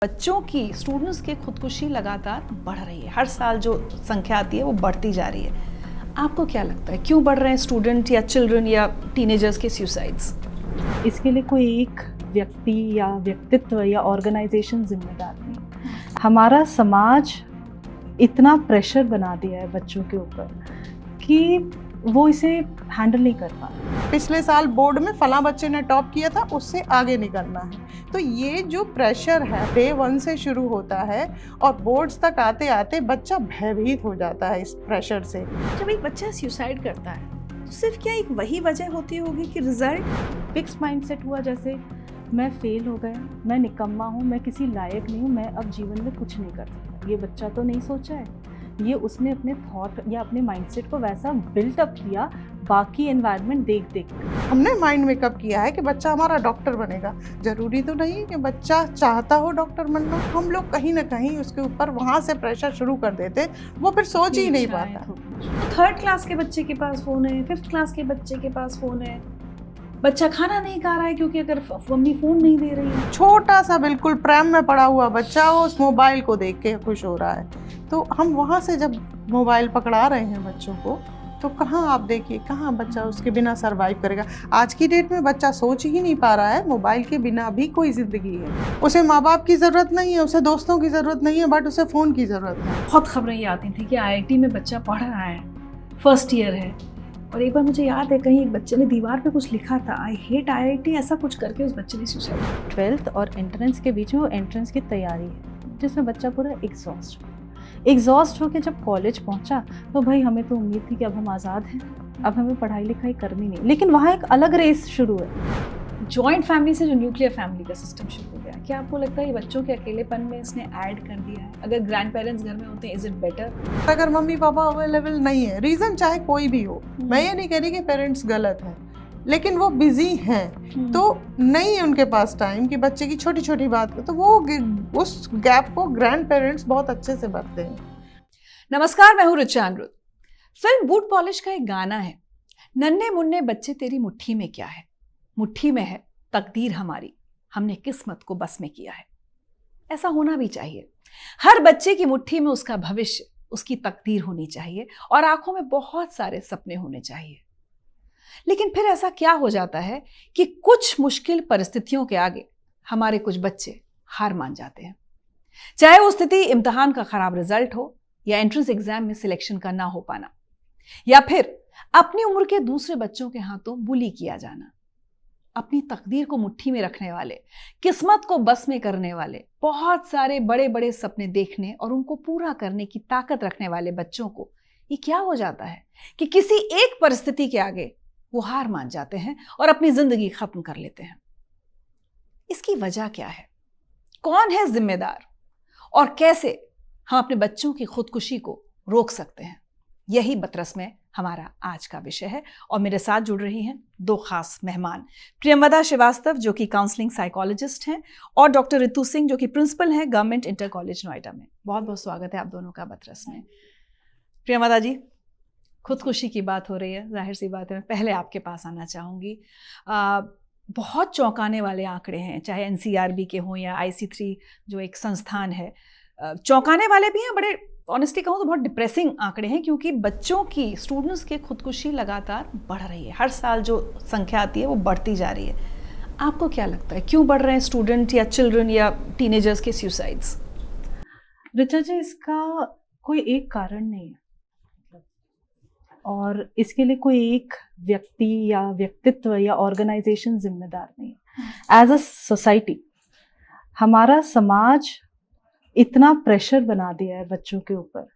बच्चों की स्टूडेंट्स की खुदकुशी लगातार बढ़ रही है। हर साल जो संख्या आती है वो बढ़ती जा रही है। आपको क्या लगता है क्यों बढ़ रहे हैं स्टूडेंट या चिल्ड्रन या टीनेजर्स के सुसाइड्स? इसके लिए कोई एक व्यक्ति या व्यक्तित्व या ऑर्गेनाइजेशन जिम्मेदार नहीं। हमारा समाज इतना प्रेशर बना दिया है बच्चों के ऊपर कि वो इसे हैंडल नहीं कर पा रहे। पिछले साल बोर्ड में फलां बच्चे ने टॉप किया था, उससे आगे निकलना है। तो ये जो प्रेशर है डे 1 से शुरू होता है और बोर्ड्स तक आते आते बच्चा भयभीत हो जाता है इस प्रेशर से। जब एक बच्चा सुसाइड करता है तो सिर्फ क्या एक वही वजह होती होगी कि रिजल्ट फिक्स माइंडसेट हुआ, जैसे मैं फेल हो गया, मैं निकम्मा हूँ, मैं किसी लायक नहीं हूँ, मैं अब जीवन में कुछ नहीं कर सकता। ये बच्चा तो नहीं सोचा है, ये उसने अपने थॉट या अपने माइंडसेट को वैसा बिल्टअप किया बाकी एनवायरनमेंट देख देख। हमने माइंड मेकअप किया है कि बच्चा हमारा डॉक्टर बनेगा। जरूरी तो नहीं है कि बच्चा चाहता हो डॉक्टर बनना। हम लोग कहीं ना कहीं उसके ऊपर वहाँ से प्रेशर शुरू कर देते, वो फिर सोच ही नहीं पाता। थर्ड क्लास के बच्चे के पास फोन है, फिफ्थ क्लास के बच्चे के पास फोन है, बच्चा खाना नहीं खा रहा है क्योंकि अगर मम्मी फोन नहीं दे रही है। छोटा सा बिल्कुल प्रैम में पड़ा हुआ बच्चा वो उस मोबाइल को देख के खुश हो रहा है। तो हम वहाँ से जब मोबाइल पकड़ा रहे हैं बच्चों को, तो कहाँ आप देखिए कहाँ बच्चा उसके बिना सरवाइव करेगा। आज की डेट में बच्चा सोच ही नहीं पा रहा है मोबाइल के बिना भी कोई ज़िंदगी है। उसे माँ बाप की ज़रूरत नहीं है, उसे दोस्तों की ज़रूरत नहीं है, बट उसे फ़ोन की ज़रूरत है। बहुत खबरें ये आती थी कि आईआईटी में बच्चा पढ़ रहा है, फर्स्ट ईयर है, और एक बार मुझे याद है कहीं एक बच्चे ने दीवार पे कुछ लिखा था, आई हेट आईआईटी, ऐसा कुछ करके उस बच्चे ने सुसाइड। 12th और एंट्रेंस के बीच में वो एंट्रेंस की तैयारी है जिसमें बच्चा पूरा एग्जॉस्ट होकर जब कॉलेज पहुंचा तो भाई हमें तो उम्मीद थी कि अब हम आज़ाद हैं, अब हमें पढ़ाई लिखाई करनी नहीं, लेकिन वहाँ एक अलग रेस शुरू है। जॉइंट फैमिली से जो न्यूक्लियर फैमिली का सिस्टम शुरू हो गया, क्या आपको लगता है ये बच्चों के अकेलेपन में इसने ऐड कर दिया है? अगर ग्रैंड पेरेंट्स घर में होते हैं, इज इट बेटर? अगर मम्मी पापा अवेलेबल नहीं है, रीज़न चाहे कोई भी हो, मैं ये नहीं कह रही कि पेरेंट्स गलत हैं, लेकिन वो बिजी हैं, तो नहीं है उनके पास टाइम कि बच्चे की छोटी छोटी बात को, तो वो उस गैप को ग्रैंड पेरेंट्स बहुत अच्छे से भरते हैं। नमस्कार, मैं हूँ ऋचा अनिरुद्ध। फिल्म बूट पॉलिश का एक गाना है, नन्हे मुन्ने बच्चे तेरी मुट्ठी में क्या है, मुट्ठी में है तकदीर हमारी, हमने किस्मत को बस में किया है। ऐसा होना भी चाहिए। हर बच्चे की मुट्ठी में उसका भविष्य, उसकी तकदीर होनी चाहिए और आंखों में बहुत सारे सपने होने चाहिए। लेकिन फिर ऐसा क्या हो जाता है कि कुछ मुश्किल परिस्थितियों के आगे हमारे कुछ बच्चे हार मान जाते हैं। चाहे वो स्थिति इम्तिहान का खराब रिजल्ट हो, या एंट्रेंस एग्जाम में सिलेक्शन का ना हो पाना, या फिर अपनी उम्र के दूसरे बच्चों के हाथों बुली किया जाना। अपनी तकदीर को मुट्ठी में रखने वाले, किस्मत को बस में करने वाले, बहुत सारे बड़े बड़े सपने देखने और उनको पूरा करने की ताकत रखने वाले बच्चों को ये क्या हो जाता है कि किसी एक परिस्थिति के आगे वो हार मान जाते हैं और अपनी जिंदगी खत्म कर लेते हैं। इसकी वजह क्या है? कौन है जिम्मेदार? और कैसे हम अपने बच्चों की खुदकुशी को रोक सकते हैं? यही बतरस में हमारा आज का विषय है और मेरे साथ जुड़ रही हैं दो खास मेहमान, प्रियंवदा श्रीवास्तव जो कि काउंसलिंग साइकोलॉजिस्ट हैं और डॉक्टर रितु सिंह जो कि प्रिंसिपल हैं गवर्नमेंट इंटर कॉलेज नोएडा में। बहुत बहुत स्वागत है आप दोनों का बतरस में। प्रियंवदा जी, खुदकुशी की बात हो रही है, जाहिर सी बात है मैं पहले आपके पास आना चाहूँगी। बहुत चौंकाने वाले आंकड़े हैं, चाहे एनसीआरबी के हों या IC3 जो एक संस्थान है, चौंकाने वाले भी हैं, बड़े ऑनेस्टली कहूँ तो बहुत डिप्रेसिंग आंकड़े हैं, क्योंकि बच्चों की स्टूडेंट्स की खुदकुशी लगातार बढ़ रही है। हर साल जो संख्या आती है वो बढ़ती जा रही है। आपको क्या लगता है क्यों बढ़ रहे हैं स्टूडेंट या चिल्ड्रन या टीनेजर्स के सुसाइड्स? ऋचा जी, इसका कोई एक कारण नहीं है और इसके लिए कोई एक व्यक्ति या व्यक्तित्व या ऑर्गेनाइजेशन जिम्मेदार नहीं है। एज अ सोसाइटी हमारा समाज इतना प्रेशर बना दिया है बच्चों के ऊपर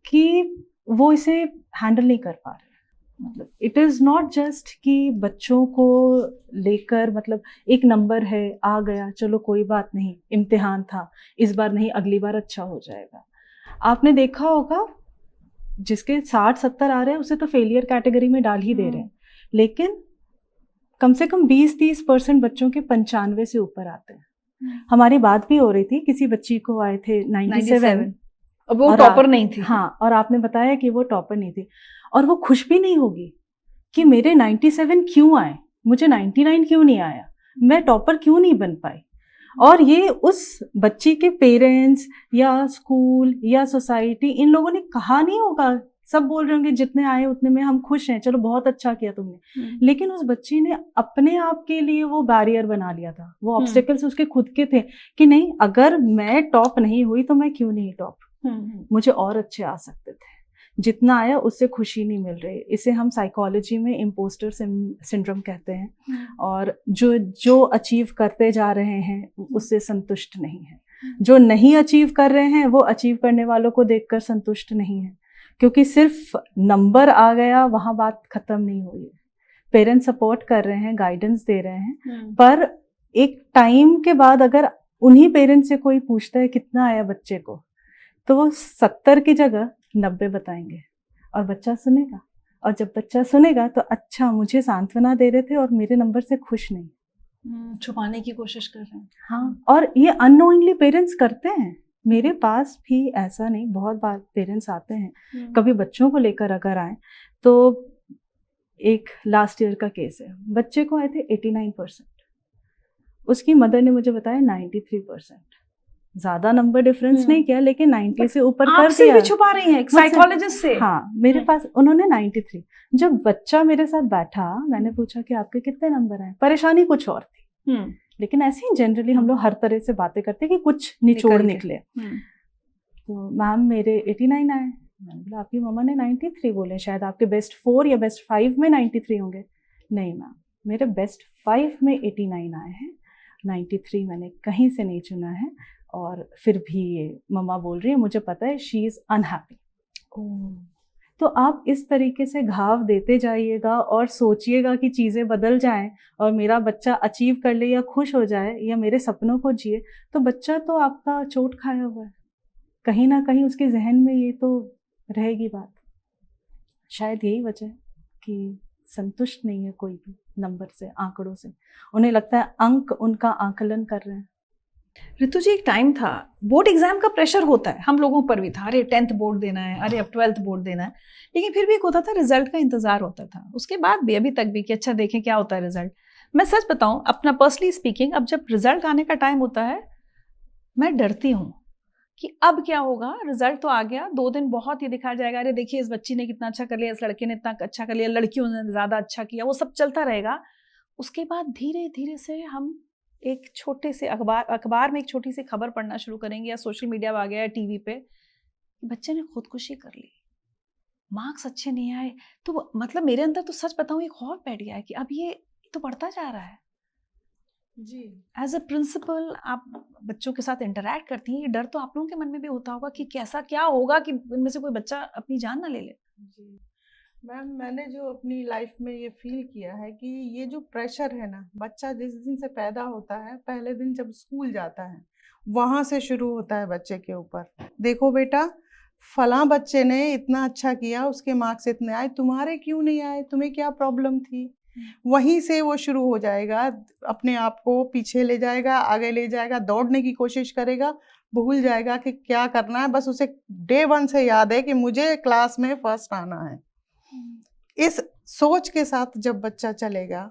कि वो इसे हैंडल नहीं कर पा रहे। मतलब इट इज़ नॉट जस्ट कि बच्चों को लेकर, मतलब एक नंबर है आ गया, चलो कोई बात नहीं, इम्तिहान था, इस बार नहीं अगली बार अच्छा हो जाएगा। आपने देखा होगा जिसके 60-70 आ रहे हैं उसे तो फेलियर कैटेगरी में डाल ही दे रहे हैं, लेकिन कम से कम 20-30% बच्चों के 95 से ऊपर आते हैं। हमारी बात भी हो रही थी, किसी बच्ची को आए थे 97 और वो टॉपर नहीं थी। हाँ, और आपने बताया कि वो टॉपर नहीं थी और वो खुश भी नहीं होगी कि मेरे 97 क्यों आए, मुझे 99 क्यों नहीं आया, मैं टॉपर क्यों नहीं बन पाई। और ये उस बच्ची के पेरेंट्स या स्कूल या सोसाइटी इन लोगों ने कहा नहीं होगा, सब बोल रहे होंगे जितने आए उतने में हम खुश हैं, चलो बहुत अच्छा किया तुमने, लेकिन उस बच्ची ने अपने आप के लिए वो बैरियर बना लिया था, वो ऑब्स्टेकल्स उसके खुद के थे कि नहीं अगर मैं टॉप नहीं हुई तो मैं क्यों नहीं टॉप, मुझे और अच्छे आ सकते थे, जितना आया उससे खुशी नहीं मिल रही। इसे हम साइकोलॉजी में इम्पोस्टर सिंड्रोम कहते हैं। और जो अचीव करते जा रहे हैं उससे संतुष्ट नहीं है, जो नहीं अचीव कर रहे हैं वो अचीव करने वालों को देखकर संतुष्ट नहीं है, क्योंकि सिर्फ नंबर आ गया वहाँ बात खत्म नहीं हुई है। पेरेंट्स सपोर्ट कर रहे हैं, गाइडेंस दे रहे हैं, पर एक टाइम के बाद अगर उन्हीं पेरेंट्स से कोई पूछता है कितना आया बच्चे को, तो वो 70 की जगह 90 बताएंगे और बच्चा सुनेगा। और जब बच्चा सुनेगा तो अच्छा मुझे सांत्वना दे रहे थे और मेरे नंबर से खुश नहीं, छुपाने की कोशिश कर रहे हैं। हाँ, और ये अननोइंगली पेरेंट्स करते हैं। मेरे पास भी ऐसा नहीं, बहुत बार पेरेंट्स आते हैं, कभी बच्चों को लेकर अगर आए तो एक लास्ट ईयर का केस है, बच्चे को आए थे 89%, उसकी मदर ने मुझे बताया 93%। ज्यादा नंबर डिफरेंस नहीं किया लेकिन 90 से ऊपर कर दिया। भी छुपा रही हैं साइकोलॉजिस्ट से? हाँ, मेरे पास उन्होंने 93। जब बच्चा मेरे साथ बैठा मैंने पूछा कि आपके कितने नंबर आए, परेशानी कुछ और थी, लेकिन ऐसे ही जनरली हम लोग हर तरह से बातें करते कि कुछ निचोड़ निकले। तो मैम मेरे 89 आए। मैंने बोला आपकी मम्मा ने 93 बोले, शायद आपके बेस्ट 4 या बेस्ट 5 में 93 होंगे। नहीं मैम, मेरे बेस्ट 5 में 89 आए हैं, 93 मैंने कहीं से नहीं चुना है। और फिर भी ये मम्मा बोल रही है मुझे पता है शी इज अनहैप्पी। तो आप इस तरीके से घाव देते जाइएगा और सोचिएगा कि चीज़ें बदल जाएं और मेरा बच्चा अचीव कर ले या खुश हो जाए या मेरे सपनों को जिए, तो बच्चा तो आपका चोट खाया हुआ है, कहीं ना कहीं उसके जहन में ये तो रहेगी बात। शायद यही वजह है कि संतुष्ट नहीं है कोई भी नंबर से, आंकड़ों से। उन्हें लगता है अंक उनका आकलन कर रहे हैं। ऋतु जी, एक टाइम था बोर्ड एग्जाम का प्रेशर होता है, हम लोगों पर भी था, अरे 10th बोर्ड देना है, अरे अब 12th बोर्ड देना है, लेकिन फिर भी एक होता था रिजल्ट का इंतजार होता था, उसके बाद भी अभी तक भी कि अच्छा देखें क्या होता है रिजल्ट। मैं सच बताऊं अपना पर्सनली स्पीकिंग, अब जब रिजल्ट आने का टाइम होता है मैं डरती हूँ कि अब क्या होगा, रिजल्ट तो आ गया, 2 दिन बहुत ये दिखाया जाएगा, अरे देखिए इस बच्ची ने कितना अच्छा कर लिया, इस लड़के ने इतना अच्छा कर लिया, लड़कियों ने ज्यादा अच्छा किया, वो सब चलता रहेगा। उसके बाद धीरे धीरे से हम एक छोटे से अखबार में एक छोटी सी खबर पढ़ना शुरू करेंगे, या सोशल मीडिया आ गया, या टीवी पे, बच्चे ने खुदकुशी कर ली, मार्क्स अच्छे नहीं आए, तो मतलब मेरे अंदर तो सच बताऊं एक खौफ बैठ गया है कि अब ये तो बढ़ता जा रहा है जी। एज अ प्रिंसिपल आप बच्चों के साथ इंटरेक्ट करती हैं, ये डर तो आप लोगों के मन में भी होता होगा कि कैसा क्या होगा कि इनमें से कोई बच्चा अपनी जान ना ले ले। जी मैम, मैंने जो अपनी लाइफ में ये फील किया है कि ये जो प्रेशर है ना, बच्चा जिस दिन से पैदा होता है, पहले दिन जब स्कूल जाता है वहाँ से शुरू होता है बच्चे के ऊपर। देखो बेटा, फलां बच्चे ने इतना अच्छा किया, उसके मार्क्स इतने आए, तुम्हारे क्यों नहीं आए, तुम्हें क्या प्रॉब्लम थी। वहीं से वो शुरू हो जाएगा, अपने आप को पीछे ले जाएगा, आगे ले जाएगा, दौड़ने की कोशिश करेगा, भूल जाएगा कि क्या करना है। बस उसे डे 1 से याद है कि मुझे क्लास में फर्स्ट आना है। इस सोच के साथ जब बच्चा चलेगा,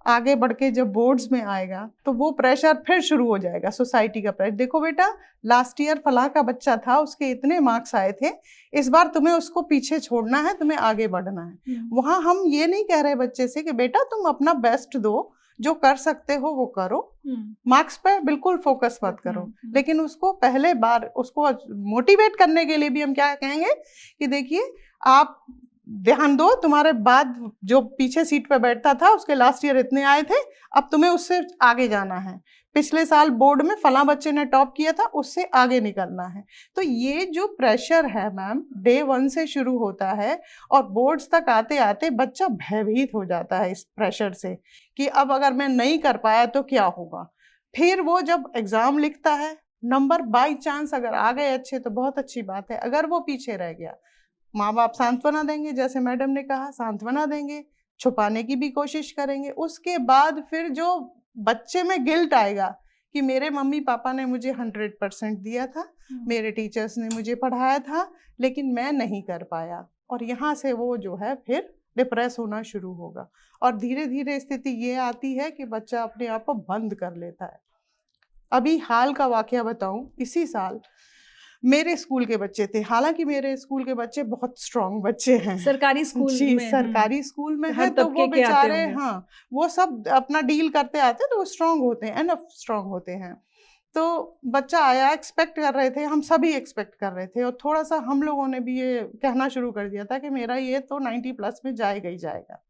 आगे बढ़ के जब बोर्ड्स में आएगा तो वो प्रेशर फिर शुरू हो जाएगा, सोसाइटी का प्रेशर। देखो बेटा, लास्ट ईयर फलां का बच्चा था, उसके इतने मार्क्स आए थे, इस बार तुम्हें उसको पीछे छोड़ना है, तुम्हें आगे बढ़ना है। वहाँ हम ये नहीं कह रहे बच्चे से कि बेटा तुम अपना बेस्ट दो, जो कर सकते हो वो करो, मार्क्स पे बिल्कुल फोकस मत करो, लेकिन उसको पहले बार उसको मोटिवेट करने के लिए भी हम क्या कहेंगे कि देखिए आप ध्यान दो, तुम्हारे बाद जो पीछे सीट पे बैठता था उसके लास्ट ईयर इतने आए थे, अब तुम्हें उससे आगे जाना है। पिछले साल बोर्ड में फलां बच्चे ने टॉप किया था, उससे आगे निकलना है। तो ये जो प्रेशर है मैम, डे 1 से शुरू होता है और बोर्ड्स तक आते आते बच्चा भयभीत हो जाता है इस प्रेशर से कि अब अगर मैं नहीं कर पाया तो क्या होगा। फिर वो जब एग्जाम लिखता है, नंबर बाई चांस अगर आ गए अच्छे तो बहुत अच्छी बात है, अगर वो पीछे रह गया, माँ बाप सांत्वना देंगे, जैसे मैडम ने कहा सांत्वना देंगे, छुपाने की भी कोशिश करेंगे। उसके बाद फिर जो बच्चे में गिल्ट आएगा कि मेरे मम्मी पापा ने मुझे 100% दिया था, मेरे टीचर्स ने मुझे पढ़ाया था, लेकिन मैं नहीं कर पाया, और यहाँ से वो जो है फिर डिप्रेस होना शुरू होगा। और धीरे धीरे स्थिति ये आती है कि बच्चा अपने आप को बंद कर लेता है। अभी हाल का वाकया बताऊं, इसी साल मेरे स्कूल के बच्चे थे, हालांकि मेरे स्कूल के बच्चे बहुत स्ट्रांग बच्चे हैं, सरकारी स्कूल जी में सरकारी स्कूल में हर है, तो तबके वो के आते बेचारे होंगे। हाँ वो सब अपना डील करते आते हैं, तो वो स्ट्रांग होते हैं, एनफ स्ट्रांग होते हैं। तो बच्चा आया, एक्सपेक्ट कर रहे थे, हम सभी एक्सपेक्ट कर रहे थे, और थोड़ा सा हम लोगों ने भी ये कहना शुरू कर दिया था कि मेरा ये तो 90+ में जाएगा ही जाएगा।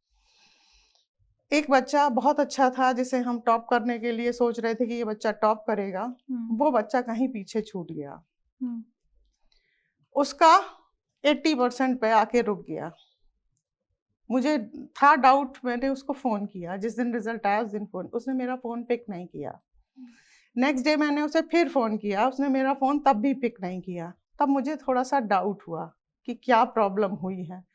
एक बच्चा बहुत अच्छा था, जिसे हम टॉप करने के लिए सोच रहे थे कि ये बच्चा टॉप करेगा, वो बच्चा कहीं पीछे छूट गया, उसका 80% पे आके रुक गया। मुझे था डाउट, मैंने उसको फ़ोन किया, जिस दिन रिजल्ट आया उस दिन फ़ोन, उसने मेरा फ़ोन पिक नहीं किया। नेक्स्ट डे मैंने उसे फिर फ़ोन किया, उसने मेरा फ़ोन तब भी पिक नहीं किया। तब मुझे थोड़ा सा डाउट हुआ कि क्या प्रॉब्लम हुई है।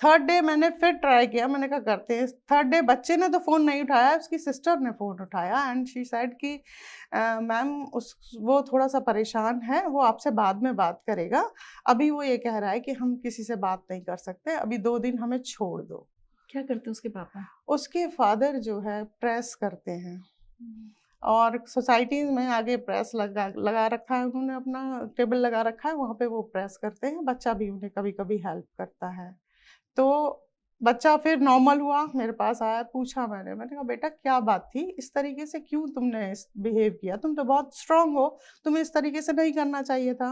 थर्ड डे मैंने फिर ट्राई किया, मैंने कहा करते हैं। थर्ड डे बच्चे ने तो फ़ोन नहीं उठाया, उसकी सिस्टर ने फ़ोन उठाया, एंड शी सेड कि मैम वो थोड़ा सा परेशान है, वो आपसे बाद में बात करेगा, अभी वो ये कह रहा है कि हम किसी से बात नहीं कर सकते, अभी 2 दिन हमें छोड़ दो। क्या करते हैं उसके पापा? उसके फादर जो है प्रेस करते हैं, और सोसाइटीज़ में आगे प्रेस लगा रखा है उन्होंने, अपना टेबल लगा रखा है, वहाँ पे वो प्रेस करते हैं, बच्चा भी उन्हें कभी-कभी हेल्प करता है। तो बच्चा फिर नॉर्मल हुआ, मेरे पास आया, पूछा मैंने कहा बेटा क्या बात थी, इस तरीके से क्यों तुमने बिहेव किया, तुम तो बहुत स्ट्रांग हो, तुम्हें इस तरीके से नहीं करना चाहिए था।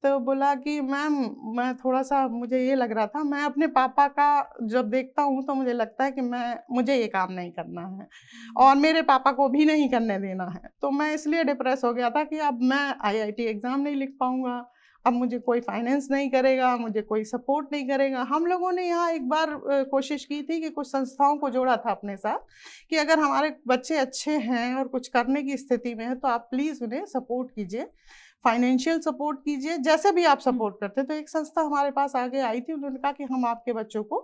तो बोला कि मैम मैं थोड़ा-सा, मुझे ये लग रहा था, मैं अपने पापा का जब देखता हूँ तो मुझे लगता है कि मुझे ये काम नहीं करना है और मेरे पापा को भी नहीं करने देना है। तो मैं इसलिए डिप्रेस हो गया था कि अब मैं आईआईटी एग्ज़ाम नहीं लिख पाऊँगा, अब मुझे कोई फाइनेंस नहीं करेगा, मुझे कोई सपोर्ट नहीं करेगा। हम लोगों ने यहाँ एक बार कोशिश की थी कि कुछ संस्थाओं को जोड़ा था अपने साथ, कि अगर हमारे बच्चे अच्छे हैं और कुछ करने की स्थिति में हैं, तो आप प्लीज़ उन्हें सपोर्ट कीजिए, फाइनेंशियल सपोर्ट कीजिए, जैसे भी आप सपोर्ट करते हैं। तो एक संस्था हमारे पास आगे आई थी, उन्होंने कहा कि हम आपके बच्चों को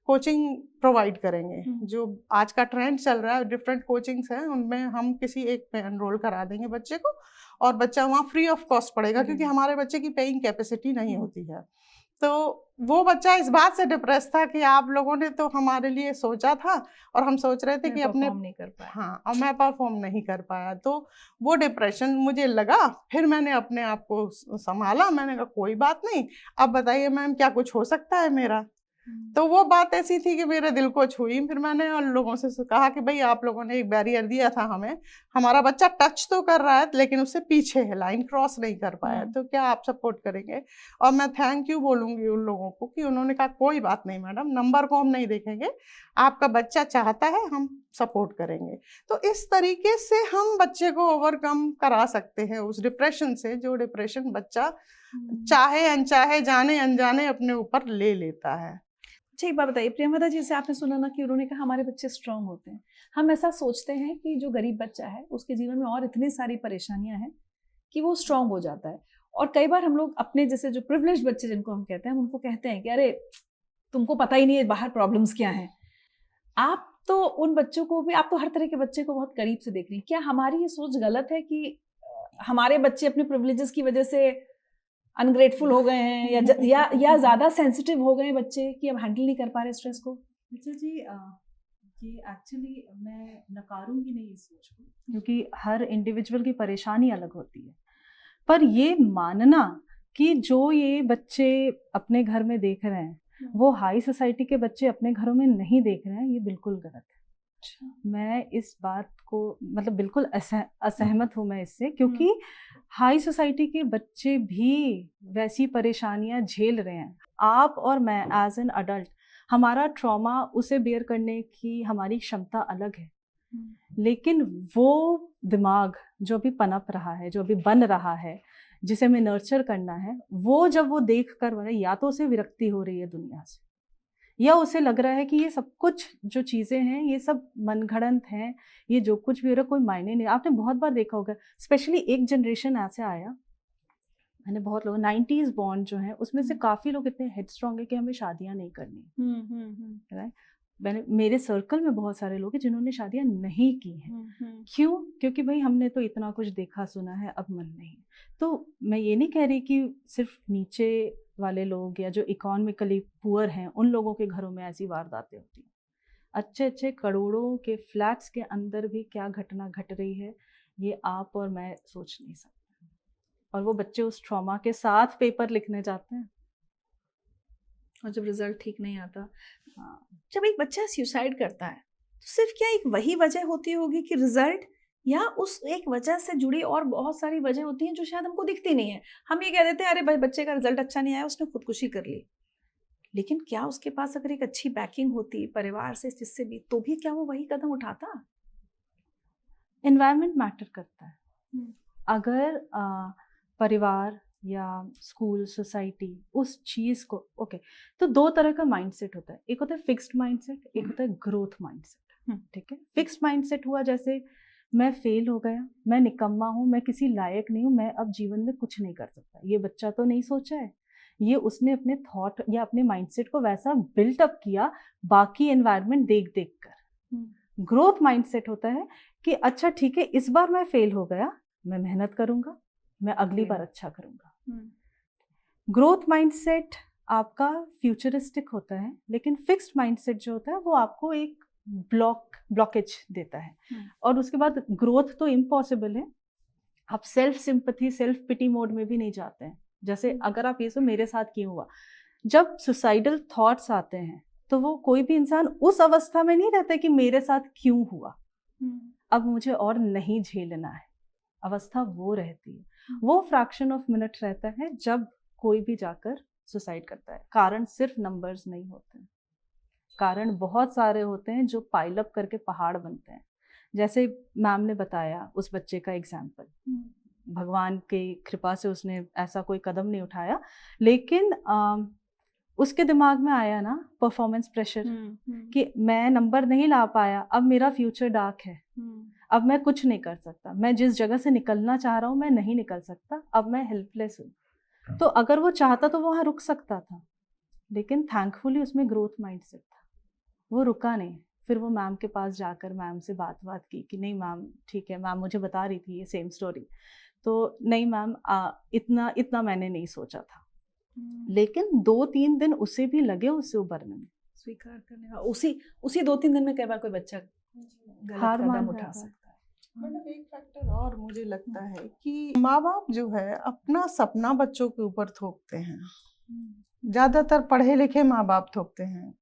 कोचिंग प्रोवाइड करेंगे। जो आज का ट्रेंड चल रहा है, डिफरेंट कोचिंग्स हैं, उनमें हम किसी एक में एनरोल करा देंगे बच्चे को, और बच्चा वहाँ फ्री ऑफ कॉस्ट पढ़ेगा, क्योंकि हमारे बच्चे की पेइंग कैपेसिटी नहीं होती है। तो वो बच्चा इस बात से डिप्रेस था कि आप लोगों ने तो हमारे लिए सोचा था, और हम सोच रहे थे कि अपने परफॉर्म नहीं कर पाया। हाँ, और मैं परफॉर्म नहीं कर पाया, तो वो डिप्रेशन मुझे लगा। फिर मैंने अपने आप को संभाला, मैंने कहा कोई बात नहीं, अब बताइए मैम क्या कुछ हो सकता है मेरा। तो वो बात ऐसी थी कि मेरे दिल को छुई। फिर मैंने उन लोगों से कहा कि भाई आप लोगों ने एक बैरियर दिया था हमें, हमारा बच्चा टच तो कर रहा है लेकिन उससे पीछे है, लाइन क्रॉस नहीं कर पाया, तो क्या आप सपोर्ट करेंगे? और मैं थैंक यू बोलूँगी उन लोगों को कि उन्होंने कहा कोई बात नहीं मैडम, नंबर को हम नहीं देखेंगे, आपका बच्चा चाहता है, हम सपोर्ट करेंगे। तो इस तरीके से हम बच्चे को ओवरकम करा सकते हैं उस डिप्रेशन से, जो डिप्रेशन बच्चा चाहे अनचाहे, जाने अनजाने अपने ऊपर ले लेता है। अच्छा एक बात बताइए, प्रियंवदा जी से आपने सुना ना कि उन्होंने कहा हमारे बच्चे स्ट्रांग होते हैं। हम ऐसा सोचते हैं कि जो गरीब बच्चा है उसके जीवन में और इतनी सारी परेशानियां हैं कि वो स्ट्रांग हो जाता है। और कई बार हम लोग अपने जैसे जो प्रिविलेज बच्चे जिनको हम कहते हैं, हम उनको कहते हैं कि अरे तुमको पता ही नहीं है बाहर प्रॉब्लम्स क्या हैं। आप तो उन बच्चों को भी, आप तो हर तरह के बच्चे को बहुत करीब से देख रही हैं। क्या हमारी ये सोच गलत है कि हमारे बच्चे अपने प्रिविलेजेस की वजह से अनग्रेटफुल हो गए हैं, या ज्यादा सेंसिटिव हो गए हैं बच्चे कि अब हैंडल नहीं कर पा रहे स्ट्रेस को? अच्छा जी, ये एक्चुअली मैं नकारूंगी नहीं इस सोच को, क्योंकि हर इंडिविजुअल की परेशानी अलग होती है। पर ये मानना कि जो ये बच्चे अपने घर में देख रहे हैं वो हाई सोसाइटी के बच्चे अपने घरों में नहीं देख रहे हैं, ये बिल्कुल गलत है। मैं इस बात को मतलब बिल्कुल असहमत हूँ मैं इससे, क्योंकि हाई सोसाइटी के बच्चे भी वैसी परेशानियां झेल रहे हैं। आप और मैं एज एन अडल्ट, हमारा ट्रॉमा उसे बेयर करने की हमारी क्षमता अलग है, लेकिन वो दिमाग जो भी पनप रहा है, जो भी बन रहा है, जिसे हमें नर्चर करना है, वो जब वो देख कर या तो उसे विरक्ति हो रही है दुनिया से, या उसे लग रहा है कि ये सब कुछ जो चीज़ें हैं ये सब मनगढ़ंत हैं, ये जो कुछ भी हो रहा है कोई मायने नहीं। आपने बहुत बार देखा होगा, स्पेशली एक जनरेशन ऐसे आया, मैंने बहुत लोग 90s बॉर्न जो है उसमें से काफ़ी लोग इतने हेडस्ट्रॉन्ग है कि हमें शादियाँ नहीं करनी, राइट। मेरे सर्कल में बहुत सारे लोग हैं जिन्होंने शादियाँ नहीं की हैं। क्यों? क्योंकि भाई हमने तो इतना कुछ देखा सुना है, अब मन नहीं। तो मैं ये नहीं कह रही कि सिर्फ नीचे वाले लोग या जो इकोनॉमिकली पुअर हैं उन लोगों के घरों में ऐसी वारदातें होती हैं। अच्छे अच्छे करोड़ों के फ्लैट्स के अंदर भी क्या घटना घट रही है, ये आप और मैं सोच नहीं सकते। और वो बच्चे उस ट्रॉमा के साथ पेपर लिखने जाते हैं। और जब रिजल्ट ठीक नहीं आता, जब एक बच्चा सुसाइड करता है तो सिर्फ क्या एक वही वजह होती होगी कि रिजल्ट, या उस एक वजह से जुड़ी और बहुत सारी वजह होती हैं जो शायद हमको दिखती नहीं है? हम ये कह देते हैं अरे भाई बच्चे का रिजल्ट अच्छा नहीं आया, उसने खुदकुशी कर ली, लेकिन क्या उसके पास अगर एक अच्छी बैकिंग होती परिवार से, जिससे भी, तो भी क्या वो वही कदम उठाता? एनवायरनमेंट मैटर करता है। अगर परिवार या स्कूल, सोसाइटी उस चीज को, ओके, तो दो तरह का माइंडसेट होता है। एक होता है फिक्स्ड माइंडसेट, एक होता है ग्रोथ माइंडसेट। ठीक है, फिक्स्ड माइंडसेट हुआ जैसे मैं फेल हो गया, मैं निकम्मा हूँ, मैं किसी लायक नहीं हूँ, मैं अब जीवन में कुछ नहीं कर सकता। ये बच्चा तो नहीं सोचा है, ये उसने अपने थॉट या अपने माइंडसेट को वैसा बिल्ट अप किया बाकी एनवायरनमेंट देख देख कर। ग्रोथ माइंडसेट होता है कि अच्छा ठीक है, इस बार मैं फेल हो गया, मैं मेहनत करूंगा, मैं अगली बार अच्छा करूंगा। ग्रोथ माइंडसेट आपका फ्यूचरिस्टिक होता है, लेकिन फिक्स्ड माइंडसेट जो होता है वो आपको एक ब्लॉकेज देता है। और उसके बाद ग्रोथ तो इम्पॉसिबल है। आप self sympathy, self pity mode में भी नहीं जाते हैं। जैसे अगर आप ये सो मेरे साथ क्यों हुआ, जब सुसाइडल थॉट्स आते हैं तो वो कोई भी इंसान उस अवस्था में नहीं रहता कि मेरे साथ क्यों हुआ, अब मुझे और नहीं झेलना है। अवस्था वो रहती है, वो फ्रैक्शन ऑफ मिनट रहता है जब कोई भी जाकर सुसाइड करता है। कारण सिर्फ नंबर्स नहीं होते हैं, कारण बहुत सारे होते हैं जो पाइल अप करके पहाड़ बनते हैं। जैसे मैम ने बताया उस बच्चे का एग्जाम्पल, भगवान की कृपा से उसने ऐसा कोई कदम नहीं उठाया, लेकिन उसके दिमाग में आया ना परफॉर्मेंस प्रेशर कि मैं नंबर नहीं ला पाया, अब मेरा फ्यूचर डार्क है, अब मैं कुछ नहीं कर सकता, मैं जिस जगह से निकलना चाह रहा हूँ मैं नहीं निकल सकता, अब मैं हेल्पलेस हूँ। तो अगर वो चाहता तो वहाँ रुक सकता था, लेकिन थैंकफुली उसमें ग्रोथ माइंडसेट था, वो रुका नहीं। फिर वो मैम के पास जाकर मैम से बात की कि नहीं मैम ठीक है, मैम मुझे बता रही थी ये सेम स्टोरी, तो नहीं मैम इतना मैंने नहीं सोचा था। लेकिन 2-3 दिन उसे भी लगे उससे उबरने में, स्वीकार करने का। उसी 2-3 दिन में कई बार कोई बच्चा हार मान उठा सकता है। मतलब एक फैक्टर और मुझे लगता है कि माँ बाप जो है अपना सपना बच्चों के ऊपर थोपते हैं। ज्यादातर पढ़े लिखे माँ बाप थोपते हैं,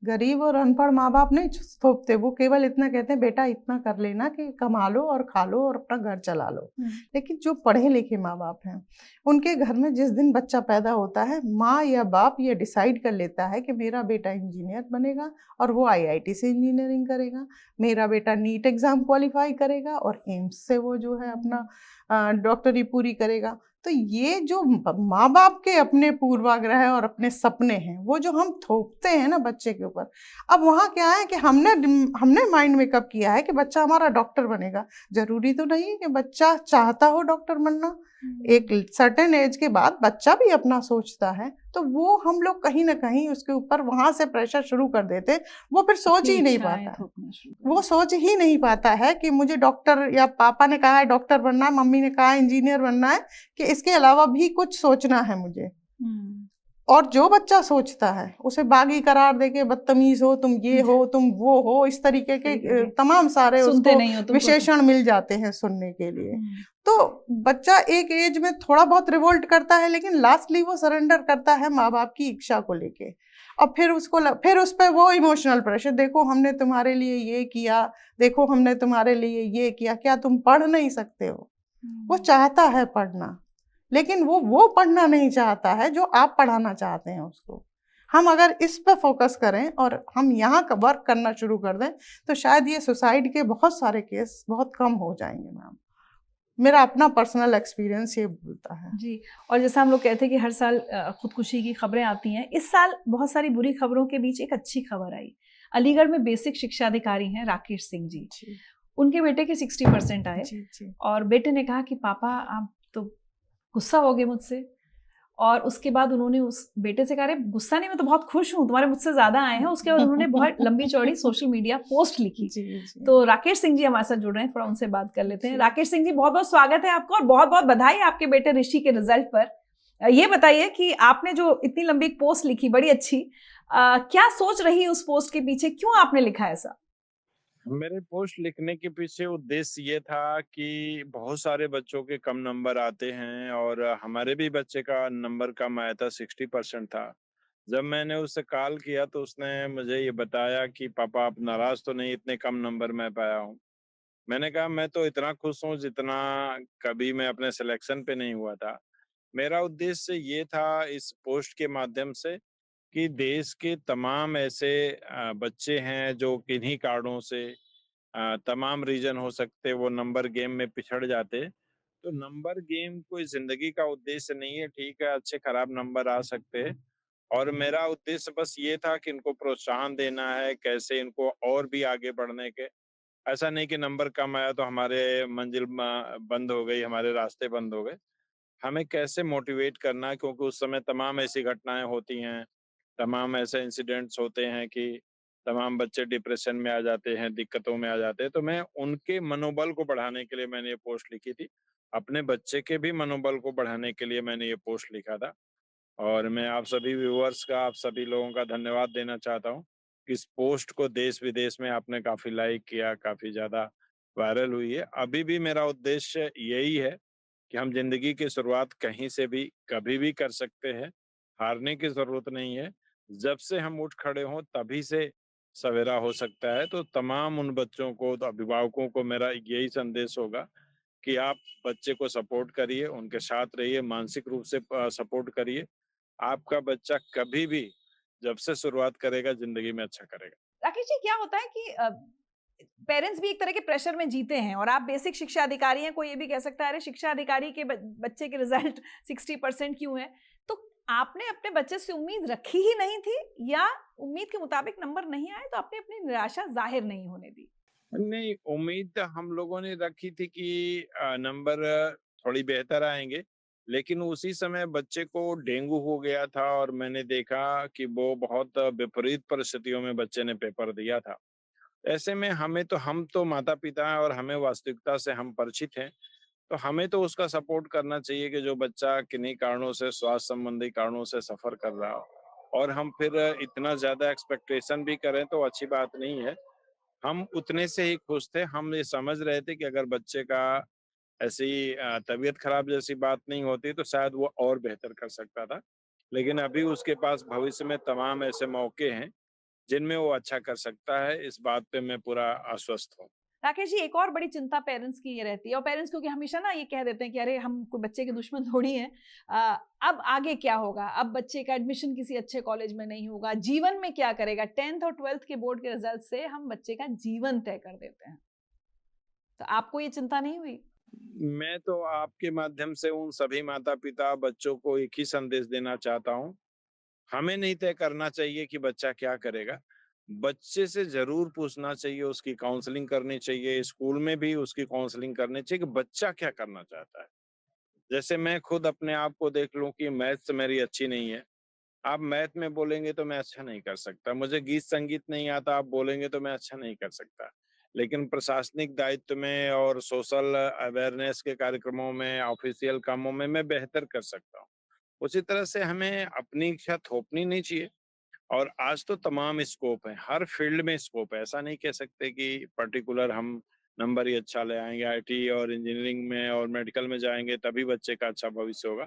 गरीब और अनपढ़ माँ बाप नहीं थोपते। वो केवल इतना कहते हैं बेटा इतना कर लेना कि कमा लो और खा लो और अपना घर चला लो। लेकिन जो पढ़े लिखे माँ बाप हैं उनके घर में जिस दिन बच्चा पैदा होता है, माँ या बाप ये डिसाइड कर लेता है कि मेरा बेटा इंजीनियर बनेगा और वो IIT से इंजीनियरिंग करेगा, मेरा बेटा नीट एग्जाम क्वालिफाई करेगा और एम्स से वो जो है अपना डॉक्टरी पूरी करेगा। तो ये जो माँ बाप के अपने पूर्वाग्रह और अपने सपने हैं वो जो हम थोपते हैं ना बच्चे के ऊपर, अब वहाँ क्या है कि हमने माइंड मेकअप किया है कि बच्चा हमारा डॉक्टर बनेगा। जरूरी तो नहीं है कि बच्चा चाहता हो डॉक्टर बनना, एक सर्टेन एज के बाद बच्चा भी अपना सोचता है, तो वो हम लोग कहीं ना कहीं उसके ऊपर वहां से प्रेशर शुरू कर देते। वो फिर सोच ही नहीं पाता, वो सोच ही नहीं पाता है कि मुझे डॉक्टर, या पापा ने कहा है डॉक्टर बनना है, मम्मी ने कहा है इंजीनियर बनना है, कि इसके अलावा भी कुछ सोचना है मुझे। और जो बच्चा सोचता है उसे बागी करार देके बदतमीज हो, तुम ये हो, तुम वो हो, इस तरीके के तमाम सारे उसको विशेषण मिल जाते हैं सुनने के लिए। तो बच्चा एक एज में थोड़ा बहुत रिवोल्ट करता है, लेकिन लास्टली वो सरेंडर करता है माँ बाप की इच्छा को लेके। और फिर उस पर वो इमोशनल प्रेशर, देखो हमने तुम्हारे लिए ये किया, देखो हमने तुम्हारे लिए ये किया, क्या तुम पढ़ नहीं सकते हो? वो चाहता है पढ़ना, लेकिन वो पढ़ना नहीं चाहता है जो आप पढ़ाना चाहते हैं उसको। हम अगर इस पे फोकस करें और हम यहाँ का वर्क करना शुरू कर दें तो शायद ये सुसाइड के बहुत सारे केस बहुत कम हो जाएंगे। मैम, मेरा अपना पर्सनल एक्सपीरियंस ये बोलता है जी। और जैसा हम लोग कहते हैं कि हर साल खुदकुशी की खबरें आती हैं, इस साल बहुत सारी बुरी खबरों के बीच एक अच्छी खबर आई। अलीगढ़ में बेसिक शिक्षा अधिकारी हैं राकेश सिंह जी, उनके बेटे के 60% आए और बेटे ने कहा कि पापा आप तो गुस्सा हो गए मुझसे, और उसके बाद उन्होंने उस बेटे से कहा गुस्सा नहीं, मैं तो बहुत खुश हूँ, तुम्हारे मुझसे ज्यादा आए हैं। उसके बाद उन्होंने बहुत लंबी चौड़ी सोशल मीडिया पोस्ट लिखी। तो राकेश सिंह जी हमारे साथ जुड़ रहे हैं, थोड़ा उनसे बात कर लेते हैं। राकेश सिंह जी, बहुत बहुत स्वागत है आपका और बहुत बहुत बधाई आपके बेटे ऋषि के रिजल्ट पर। ये बताइए कि आपने जो इतनी लंबी पोस्ट लिखी, बड़ी अच्छी, क्या सोच रही उस पोस्ट के पीछे, क्यों आपने लिखा ऐसा? मेरे पोस्ट लिखने के पीछे उद्देश्य ये था कि बहुत सारे बच्चों के कम नंबर आते हैं और हमारे भी बच्चे का नंबर कम आया था, 60% था। जब मैंने उससे कॉल किया तो उसने मुझे ये बताया कि पापा आप नाराज़ तो नहीं, इतने कम नंबर मैं पाया हूँ। मैंने कहा मैं तो इतना खुश हूँ जितना कभी मैं अपने सिलेक्शन पे नहीं हुआ था। मेरा उद्देश्य ये था इस पोस्ट के माध्यम से कि देश के तमाम ऐसे बच्चे हैं जो किन्हीं कारणों से तमाम रीज़न हो सकते वो नंबर गेम में पिछड़ जाते। तो नंबर गेम कोई ज़िंदगी का उद्देश्य नहीं है, ठीक है, अच्छे खराब नंबर आ सकते हैं और मेरा उद्देश्य बस ये था कि इनको प्रोत्साहन देना है, कैसे इनको और भी आगे बढ़ने के। ऐसा नहीं कि नंबर कम आया तो हमारे मंजिल बंद हो गई, हमारे रास्ते बंद हो गए। हमें कैसे मोटिवेट करना है क्योंकि उस समय तमाम ऐसी घटनाएँ होती हैं, तमाम ऐसे इंसिडेंट्स होते हैं कि तमाम बच्चे डिप्रेशन में आ जाते हैं, दिक्कतों में आ जाते हैं। तो मैं उनके मनोबल को बढ़ाने के लिए मैंने ये पोस्ट लिखी थी। अपने बच्चे के भी मनोबल को बढ़ाने के लिए मैंने ये पोस्ट लिखा था और मैं आप सभी व्यूअर्स का, आप सभी लोगों का धन्यवाद देना चाहता हूँ कि इस पोस्ट को देश-विदेश में आपने काफ़ी लाइक किया, काफ़ी ज़्यादा वायरल हुई है। अभी भी मेरा उद्देश्य यही है कि हम ज़िंदगी की शुरुआत कहीं से भी, कभी भी कर सकते हैं। हारने की ज़रूरत नहीं है। जब से हम उठ खड़े हों तभी से सवेरा हो सकता है। तो तमाम उन बच्चों को, तो अभिभावकों को मेरा यही संदेश होगा कि आप बच्चे को सपोर्ट करिए, उनके साथ रहिए, मानसिक रूप से सपोर्ट करिए। आपका बच्चा कभी भी जब से शुरुआत करेगा ज़िंदगी में अच्छा करेगा। राकेश जी, क्या होता है कि पेरेंट्स भी एक तरह के प्रेशर में जीते हैं और आप बेसिक शिक्षा अधिकारी हैं, कोई ये भी कह सकता है अरे शिक्षा अधिकारी के बच्चे के रिजल्ट 60% क्यों है? तो आपने अपने बच्चे से उम्मीद रखी ही नहीं थी या उम्मीद के मुताबिक नंबर नहीं आए तो आपने अपनी निराशा जाहिर नहीं होने दी? नहीं, उम्मीद हम लोगों ने रखी थी कि नंबर थोड़ी बेहतर आएँगे, लेकिन उसी समय बच्चे को डेंगू हो गया था और मैंने देखा कि वो बहुत विपरीत परिस्थितियों में बच्चे ने पेपर दिया था। ऐसे में हम तो माता-पिता हैं और हमें वास्तविकता से हम परिचित हैं, तो हमें तो उसका सपोर्ट करना चाहिए कि जो बच्चा किन्हीं कारणों से स्वास्थ्य संबंधी कारणों से सफ़र कर रहा हो और हम फिर इतना ज़्यादा एक्सपेक्टेशन भी करें तो अच्छी बात नहीं है। हम उतने से ही खुश थे, हम ये समझ रहे थे कि अगर बच्चे का ऐसी तबीयत खराब जैसी बात नहीं होती तो शायद वो और बेहतर कर सकता था। लेकिन अभी उसके पास भविष्य में तमाम ऐसे मौके हैं, जिनमें वो अच्छा कर सकता है, इस बात पे मैं पूरा आश्वस्त हूँ। राकेश जी, एक और बड़ी चिंता पेरेंट्स की ये रहती है और पेरेंट्स क्योंकि हमेशा ना ये कह देते हैं कि अरे हम कोई बच्चे के दुश्मन थोड़ी हैं। अब आगे क्या होगा? अब बच्चे का एडमिशन किसी अच्छे कॉलेज में नहीं होगा, जीवन में क्या करेगा? 10th और 12th के बोर्ड के रिजल्ट से हम बच्चे का जीवन तय कर देते हैं। तो आपको ये चिंता नहीं हुई? मैं तो आपके माध्यम से उन सभी माता-पिता, बच्चों को एक ही संदेश देना चाहता हूँ, हमें नहीं तय करना चाहिए कि बच्चा क्या करेगा। बच्चे से ज़रूर पूछना चाहिए, उसकी काउंसलिंग करनी चाहिए, स्कूल में भी उसकी काउंसलिंग करनी चाहिए कि बच्चा क्या करना चाहता है। जैसे मैं खुद अपने आप को देख लूँ कि मैथ्स मेरी अच्छी नहीं है। आप मैथ में बोलेंगे तो मैं अच्छा नहीं कर सकता। मुझे गीत-संगीत नहीं आता, आप बोलेंगे तो मैं अच्छा नहीं कर सकता। लेकिन प्रशासनिक दायित्व में और सोशल अवेयरनेस के कार्यक्रमों में, ऑफ़िशियल कामों में मैं बेहतर कर सकता हूँ। उसी तरह से हमें अपनी इच्छा थोपनी नहीं चाहिए और आज तो तमाम स्कोप है, हर फ़ील्ड में स्कोप है। ऐसा नहीं कह सकते कि पर्टिकुलर हम नंबर ही अच्छा ले आएँगे, आईटी और इंजीनियरिंग में और मेडिकल में जाएँगे तभी बच्चे का अच्छा भविष्य होगा।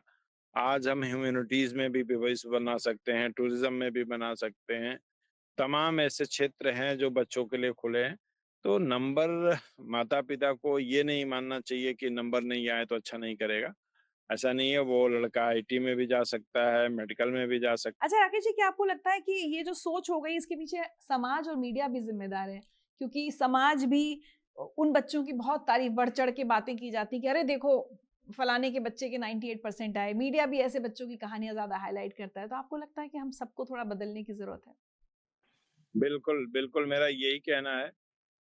आज हम ह्यूमैनिटीज़ में भी भविष्य बना सकते हैं, टूरिज़्म में भी बना सकते हैं। तमाम ऐसे क्षेत्र हैं जो बच्चों के लिए खुले हैं। तो नंबर माता-पिता को ये नहीं मानना चाहिए कि नंबर नहीं आए तो अच्छा नहीं करेगा। ऐसा नहीं है, वो लड़का आईटी में भी जा सकता है, मेडिकल में भी जा सकता अच्छा राकेश जी, क्या आपको लगता है कि ये जो सोच हो गई इसके पीछे समाज और मीडिया भी जिम्मेदार है? क्योंकि समाज भी उन बच्चों की बहुत तारीफ बढ़-चढ़ के बातें की जाती कि अरे देखो फलाने के बच्चे के 98% आए। मीडिया भी ऐसे बच्चों की कहानियाँ ज़्यादा हाइलाइट करता है। तो आपको लगता है कि हम सबको थोड़ा बदलने की ज़रूरत है? बिल्कुल, बिल्कुल मेरा यही कहना है।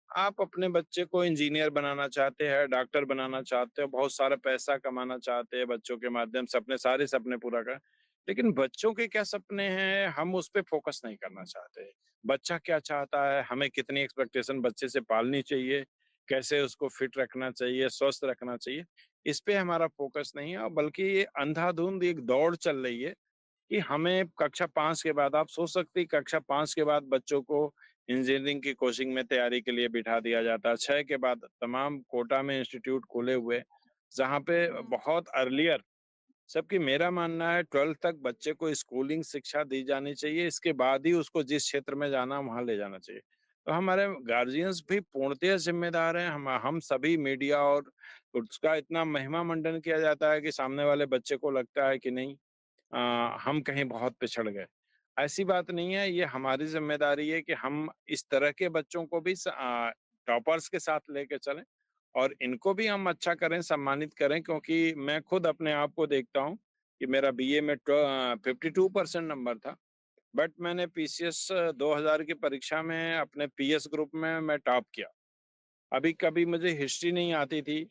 आप अपने बच्चे को इंजीनियर बनाना चाहते हैं, डॉक्टर बनाना चाहते हो, बहुत सारा पैसा कमाना चाहते हैं बच्चों के माध्यम से अपने सारे सपने पूरा करें। लेकिन बच्चों के क्या सपने हैं, हम उस पे फ़ोकस नहीं करना चाहते। बच्चा क्या चाहता है, हमें कितनी एक्सपेक्टेशन बच्चे से पालनी चाहिए, कैसे उसको फिट रखना चाहिए, स्वस्थ रखना चाहिए, इस पे हमारा फ़ोकस नहीं है बल्कि ये अंधाधुंध एक दौड़ चल रही है कि हमें कक्षा 5 के बाद आप सोच सकते हैं कक्षा 5 के बाद बच्चों को इंजीनियरिंग की कोचिंग में तैयारी के लिए बिठा दिया जाता है। 6 के बाद तमाम कोटा में इंस्टीट्यूट खुले हुए, जहाँ पे बहुत अर्लियर, जबकि मेरा मानना है 12th तक बच्चे को स्कूलिंग शिक्षा दी जानी चाहिए, इसके बाद ही उसको जिस क्षेत्र में जाना वहाँ ले जाना चाहिए। तो हमारे गार्जियंस भी पूर्णतः ज़िम्मेदार हैं, हम सभी मीडिया, और उसका इतना महिमा मंडन किया जाता है कि सामने वाले बच्चे को लगता है कि नहीं, हम कहीं बहुत पिछड़ गए। ऐसी बात नहीं है, ये हमारी ज़िम्मेदारी है कि हम इस तरह के बच्चों को भी टॉपर्स के साथ लेके चलें और इनको भी हम अच्छा करें, सम्मानित करें, क्योंकि मैं खुद अपने आप को देखता हूँ कि मेरा बीए में 52% नंबर था, बट मैंने पीसीएस 2000 की परीक्षा में अपने पीएस ग्रुप में मैं टॉप किया। अभी कभी मुझे हिस्ट्री नहीं आती थी।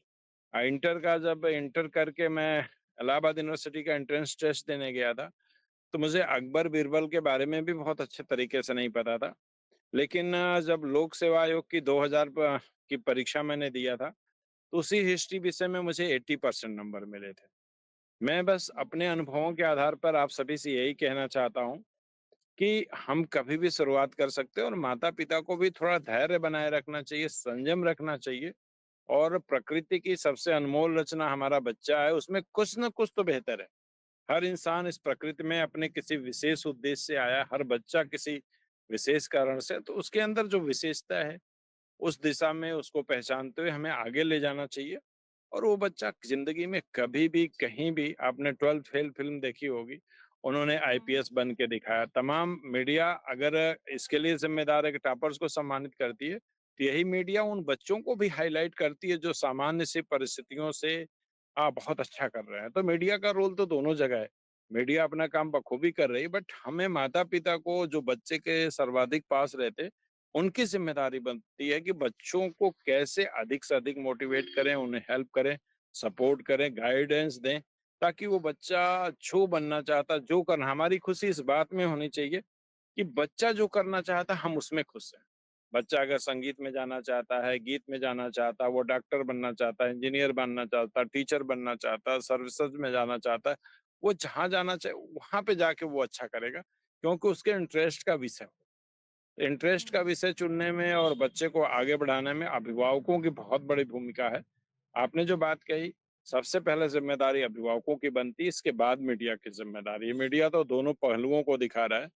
जब इंटर करके मैं इलाहाबाद यूनिवर्सिटी का एंट्रेंस टेस्ट देने गया था, तो मुझे अकबर बीरबल के बारे में भी बहुत अच्छे तरीके से नहीं पता था। लेकिन जब लोक सेवा आयोग की 2000 की परीक्षा मैंने दिया था, तो उसी हिस्ट्री विषय में मुझे 80% नंबर मिले थे। मैं बस अपने अनुभवों के आधार पर आप सभी से यही कहना चाहता हूँ कि हम कभी भी शुरुआत कर सकते हैं, और माता-पिता को भी थोड़ा धैर्य बनाए रखना चाहिए, संयम रखना चाहिए, और प्रकृति की सबसे अनमोल रचना हमारा बच्चा है, उसमें कुछ न कुछ तो बेहतर है। हर इंसान इस प्रकृति में अपने किसी विशेष उद्देश्य से आया है, हर बच्चा किसी विशेष कारण से, तो उसके अंदर जो विशेषता है, उस दिशा में उसको पहचानते हुए हमें आगे ले जाना चाहिए। और वो बच्चा ज़िंदगी में कभी भी, कहीं भी, आपने 12th फेल फ़िल्म देखी होगी, उन्होंने आईपीएस बन के दिखाया। तमाम मीडिया अगर इसके लिए ज़िम्मेदार है कि टॉपर्स को सम्मानित करती है, तो यही मीडिया उन बच्चों को भी हाइलाइट करती है जो सामान्य सी परिस्थितियों से बहुत अच्छा कर रहे हैं। तो मीडिया का रोल तो दोनों जगह है। मीडिया अपना काम बखूबी कर रही है, बट हमें माता-पिता को, जो बच्चे के सर्वाधिक पास रहते, उनकी ज़िम्मेदारी बनती है कि बच्चों को कैसे अधिक से अधिक मोटिवेट करें, उन्हें हेल्प करें, सपोर्ट करें, गाइडेंस दें, ताकि वो बच्चा जो बनना चाहता, जो करना, हमारी खुशी इस बात में होनी चाहिए कि बच्चा जो करना चाहता, हम उसमें खुश हैं। बच्चा अगर संगीत में जाना चाहता है, गीत में जाना चाहता है, वो डॉक्टर बनना चाहता है, इंजीनियर बनना चाहता है, टीचर बनना चाहता है, सर्विसेज़ में जाना चाहता है, वो जहाँ जाना चाहे, वहाँ पे जाके वो अच्छा करेगा, क्योंकि उसके इंटरेस्ट का विषय हो। इंटरेस्ट का विषय चुनने में और बच्चे को आगे बढ़ाने में अभिभावकों की बहुत बड़ी भूमिका है। आपने जो बात कही, सबसे पहले ज़िम्मेदारी अभिभावकों की बनती है, इसके बाद मीडिया की ज़िम्मेदारी है। मीडिया तो दोनों पहलुओं को दिखा रहा है।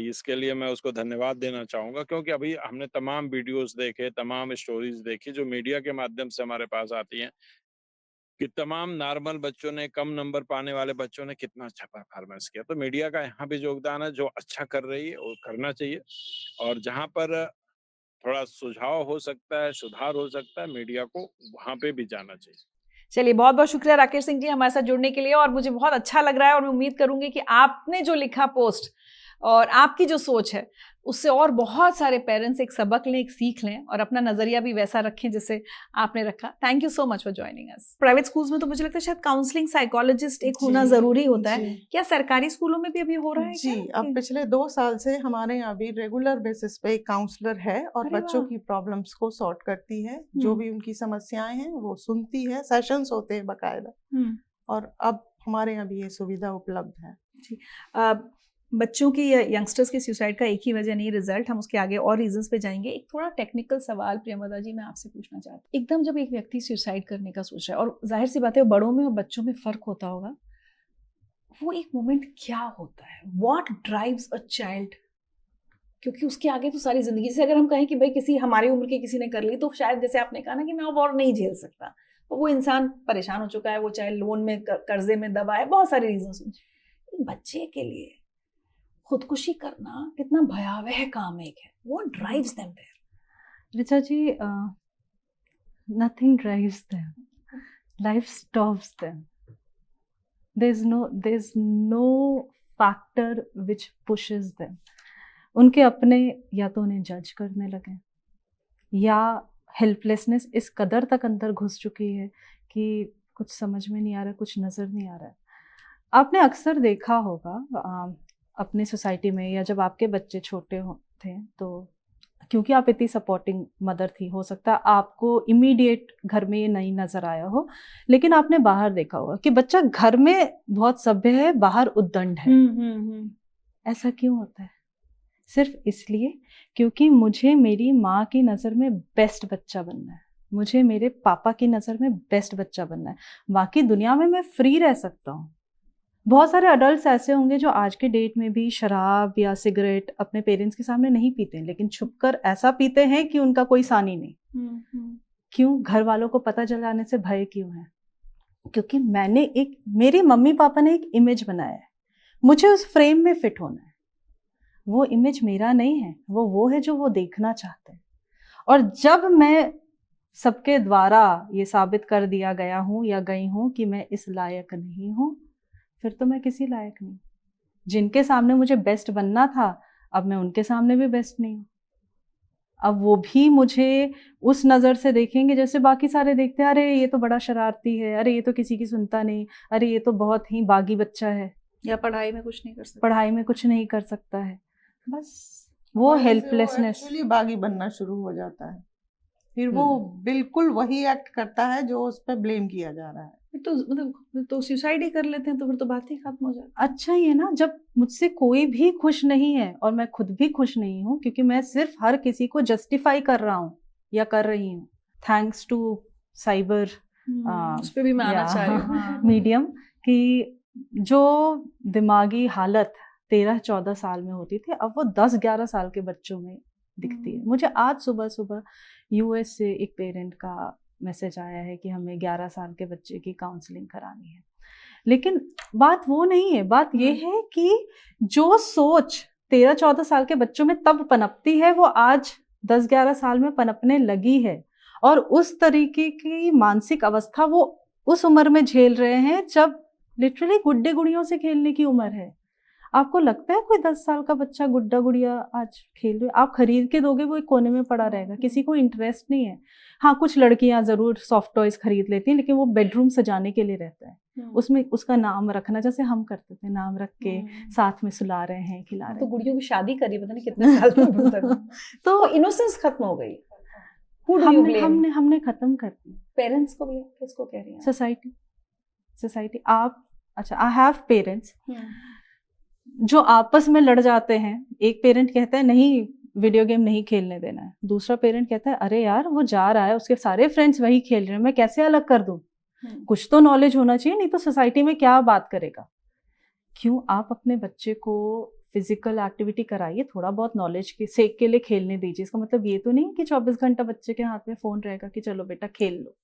इसके लिए मैं उसको धन्यवाद देना चाहूँगा, क्योंकि अभी हमने तमाम वीडियोज़ देखे, तमाम स्टोरीज़ देखी जो मीडिया के माध्यम से हमारे पास आती हैं, कि तमाम नॉर्मल बच्चों ने, कम नंबर पाने वाले बच्चों ने कितना अच्छा परफॉर्मेंस किया। तो मीडिया का यहाँ भी योगदान है, जो अच्छा कर रही है वो करना चाहिए, और जहाँ पर थोड़ा सुझाव हो सकता है, सुधार हो सकता है, मीडिया को वहाँ पे भी जाना चाहिए। चलिए, बहुत बहुत शुक्रिया राकेश सिंह जी हमारे साथ जुड़ने के लिए, और मुझे बहुत अच्छा लग रहा है, और मैं उम्मीद करूंगी कि आपने जो लिखा पोस्ट और आपकी जो सोच है, उससे और बहुत सारे पेरेंट्स एक सबक लें, एक सीख लें, और अपना नजरिया भी वैसा रखें जैसे आपने रखा। Thank you so much for joining us. Private schools में तो मुझे लगता है शायद काउंसलिंग साइकोलॉजिस्ट एक होना जरूरी होता है। क्या सरकारी स्कूलों में भी अभी हो रहा है? जी, अब पिछले 2 साल से हमारे यहाँ भी रेगुलर बेसिस पे एक काउंसलर है, और अरे बच्चों वाह! की प्रॉब्लम्स को सॉर्ट करती है। जो भी उनकी समस्याएं हैं वो सुनती है, सेशंस होते हैं बाकायदा, और अब हमारे यहाँ भी ये सुविधा उपलब्ध है। जी। बच्चों की या यंगस्टर्स की सुसाइड का एक ही वजह नहीं रिजल्ट, हम उसके आगे और रीजंस पे जाएंगे। एक थोड़ा टेक्निकल सवाल प्रियंवदा जी मैं आपसे पूछना चाहती हूँ। एकदम जब एक व्यक्ति सुसाइड करने का सोच रहा है, और जाहिर सी बात है बड़ों में और बच्चों में फर्क होता होगा, वो एक मोमेंट क्या होता है? What drives a child? क्योंकि उसके आगे तो सारी जिंदगी, जैसे अगर हम कहें कि भाई किसी हमारी उम्र के किसी ने कर ली, तो शायद जैसे आपने कहा ना कि मैं अब और नहीं झेल सकता, तो वो इंसान परेशान हो चुका है, वो चाहे लोन में, कर्जे में दबा है, बहुत सारे रीजन। बच्चे के लिए खुदकुशी करना कितना भयावह काम एक है। What drives them there? Richa ji, nothing drives them. Life stops them. There's no factor which pushes them. उनके अपने या तो उन्हें जज करने लगे, या हेल्पलेसनेस इस कदर तक अंदर घुस चुकी है कि कुछ समझ में नहीं आ रहा, कुछ नज़र नहीं आ रहा है। आपने अक्सर देखा होगा अपने सोसाइटी में, या जब आपके बच्चे छोटे थे, तो क्योंकि आप इतनी सपोर्टिंग मदर थी, हो सकता है आपको इमीडिएट घर में ये नहीं नज़र आया हो, लेकिन आपने बाहर देखा होगा कि बच्चा घर में बहुत सभ्य है, बाहर उद्दंड है। ऐसा क्यों होता है? सिर्फ इसलिए क्योंकि मुझे मेरी माँ की नज़र में बेस्ट बच्चा बनना है, मुझे मेरे पापा की नज़र में बेस्ट बच्चा बनना है। बाकी दुनिया में मैं फ्री रह सकता हूँ। बहुत सारे अडल्ट्स ऐसे होंगे जो आज के डेट में भी शराब या सिगरेट अपने पेरेंट्स के सामने नहीं पीते हैं, लेकिन छुपकर ऐसा पीते हैं कि उनका कोई सानी नहीं। क्यों? घर वालों को पता चल जाने से भय क्यों है? क्योंकि मेरे मम्मी पापा ने एक इमेज बनाया है, मुझे उस फ्रेम में फिट होना है। वो इमेज मेरा नहीं है, वो है जो वो देखना चाहते हैं। और जब मैं सबके द्वारा ये साबित कर दिया गया हूँ या गई हूँ कि मैं इस लायक नहीं हूँ, फिर तो मैं किसी लायक नहीं। जिनके सामने मुझे बेस्ट बनना था, अब मैं उनके सामने भी बेस्ट नहीं हूँ। अब वो भी मुझे उस नज़र से देखेंगे जैसे बाकी सारे देखते हैं, अरे ये तो बड़ा शरारती है, अरे ये तो किसी की सुनता नहीं, अरे ये तो बहुत ही बागी बच्चा है, या पढ़ाई में कुछ नहीं कर सकता, पढ़ाई में कुछ नहीं कर सकता है। बस वो हेल्पलेसनेस, एक्चुअली बागी बनना शुरू हो जाता है, फिर वो बिल्कुल वही एक्ट करता है जो उस पर ब्लेम किया जा रहा है। तो मतलब तो सुसाइड ही कर लेते हैं, तो फिर तो बात ही खत्म हो जाती है। अच्छा ही है ना, जब मुझसे कोई भी खुश नहीं है और मैं खुद भी खुश नहीं हूँ, क्योंकि मैं सिर्फ हर किसी को जस्टिफाई कर रहा हूँ या कर रही हूँ थैंक्स टू साइबर उस पे भी मैं आना चाह रही हूँ मीडियम, कि जो दिमागी हालत 13-14 साल में होती थी, अब वो 10-11 साल के बच्चों में दिखती है। मुझे आज सुबह सुबह यूएस से एक पेरेंट का मैसेज आया है कि हमें 11 साल के बच्चे की काउंसलिंग करानी है। लेकिन बात वो नहीं है, बात ये है कि जो सोच 13-14 साल के बच्चों में तब पनपती है, वो आज 10-11 साल में पनपने लगी है। और उस तरीके की मानसिक अवस्था वो उस उम्र में झेल रहे हैं जब लिटरली गुड्डे गुड़ियों से खेलने की उम्र है। आपको लगता है कोई 10 साल का बच्चा गुड्डा गुड़िया आज खेल रहे? आप खरीद के दोगे, वो एक कोने में पड़ा रहेगा, किसी को इंटरेस्ट नहीं है। हाँ, कुछ लड़कियां जरूर सॉफ्ट टॉयज खरीद लेती हैं, लेकिन वो बेडरूम सजाने के लिए रहता है, उसमें उसका नाम रखना, जैसे हम करते थे, नाम रख के साथ में सुला रहे हैं, खिला रहे तो हैं। गुड़ियों की शादी करी पता नहीं कितने साल तक तो इनोसेंस खत्म हो गई। हमने खत्म कर दी। पेरेंट्स को ब्लेम किसको कह रही हैं? सोसाइटी। आप अच्छा, आई हैव पेरेंट्स जो आपस में लड़ जाते हैं। एक पेरेंट कहता है नहीं, वीडियो गेम नहीं खेलने देना है, दूसरा पेरेंट कहता है अरे यार वो जा रहा है, उसके सारे फ्रेंड्स वही खेल रहे हैं, मैं कैसे अलग कर दूं? कुछ तो नॉलेज होना चाहिए, नहीं तो सोसाइटी में क्या बात करेगा। क्यों? आप अपने बच्चे को फिजिकल एक्टिविटी कराइए, थोड़ा बहुत नॉलेज के सेक के लिए खेलने दीजिए। इसका मतलब ये तो नहीं कि 24 घंटा बच्चे के हाथ में फोन रहेगा कि चलो बेटा खेल लो,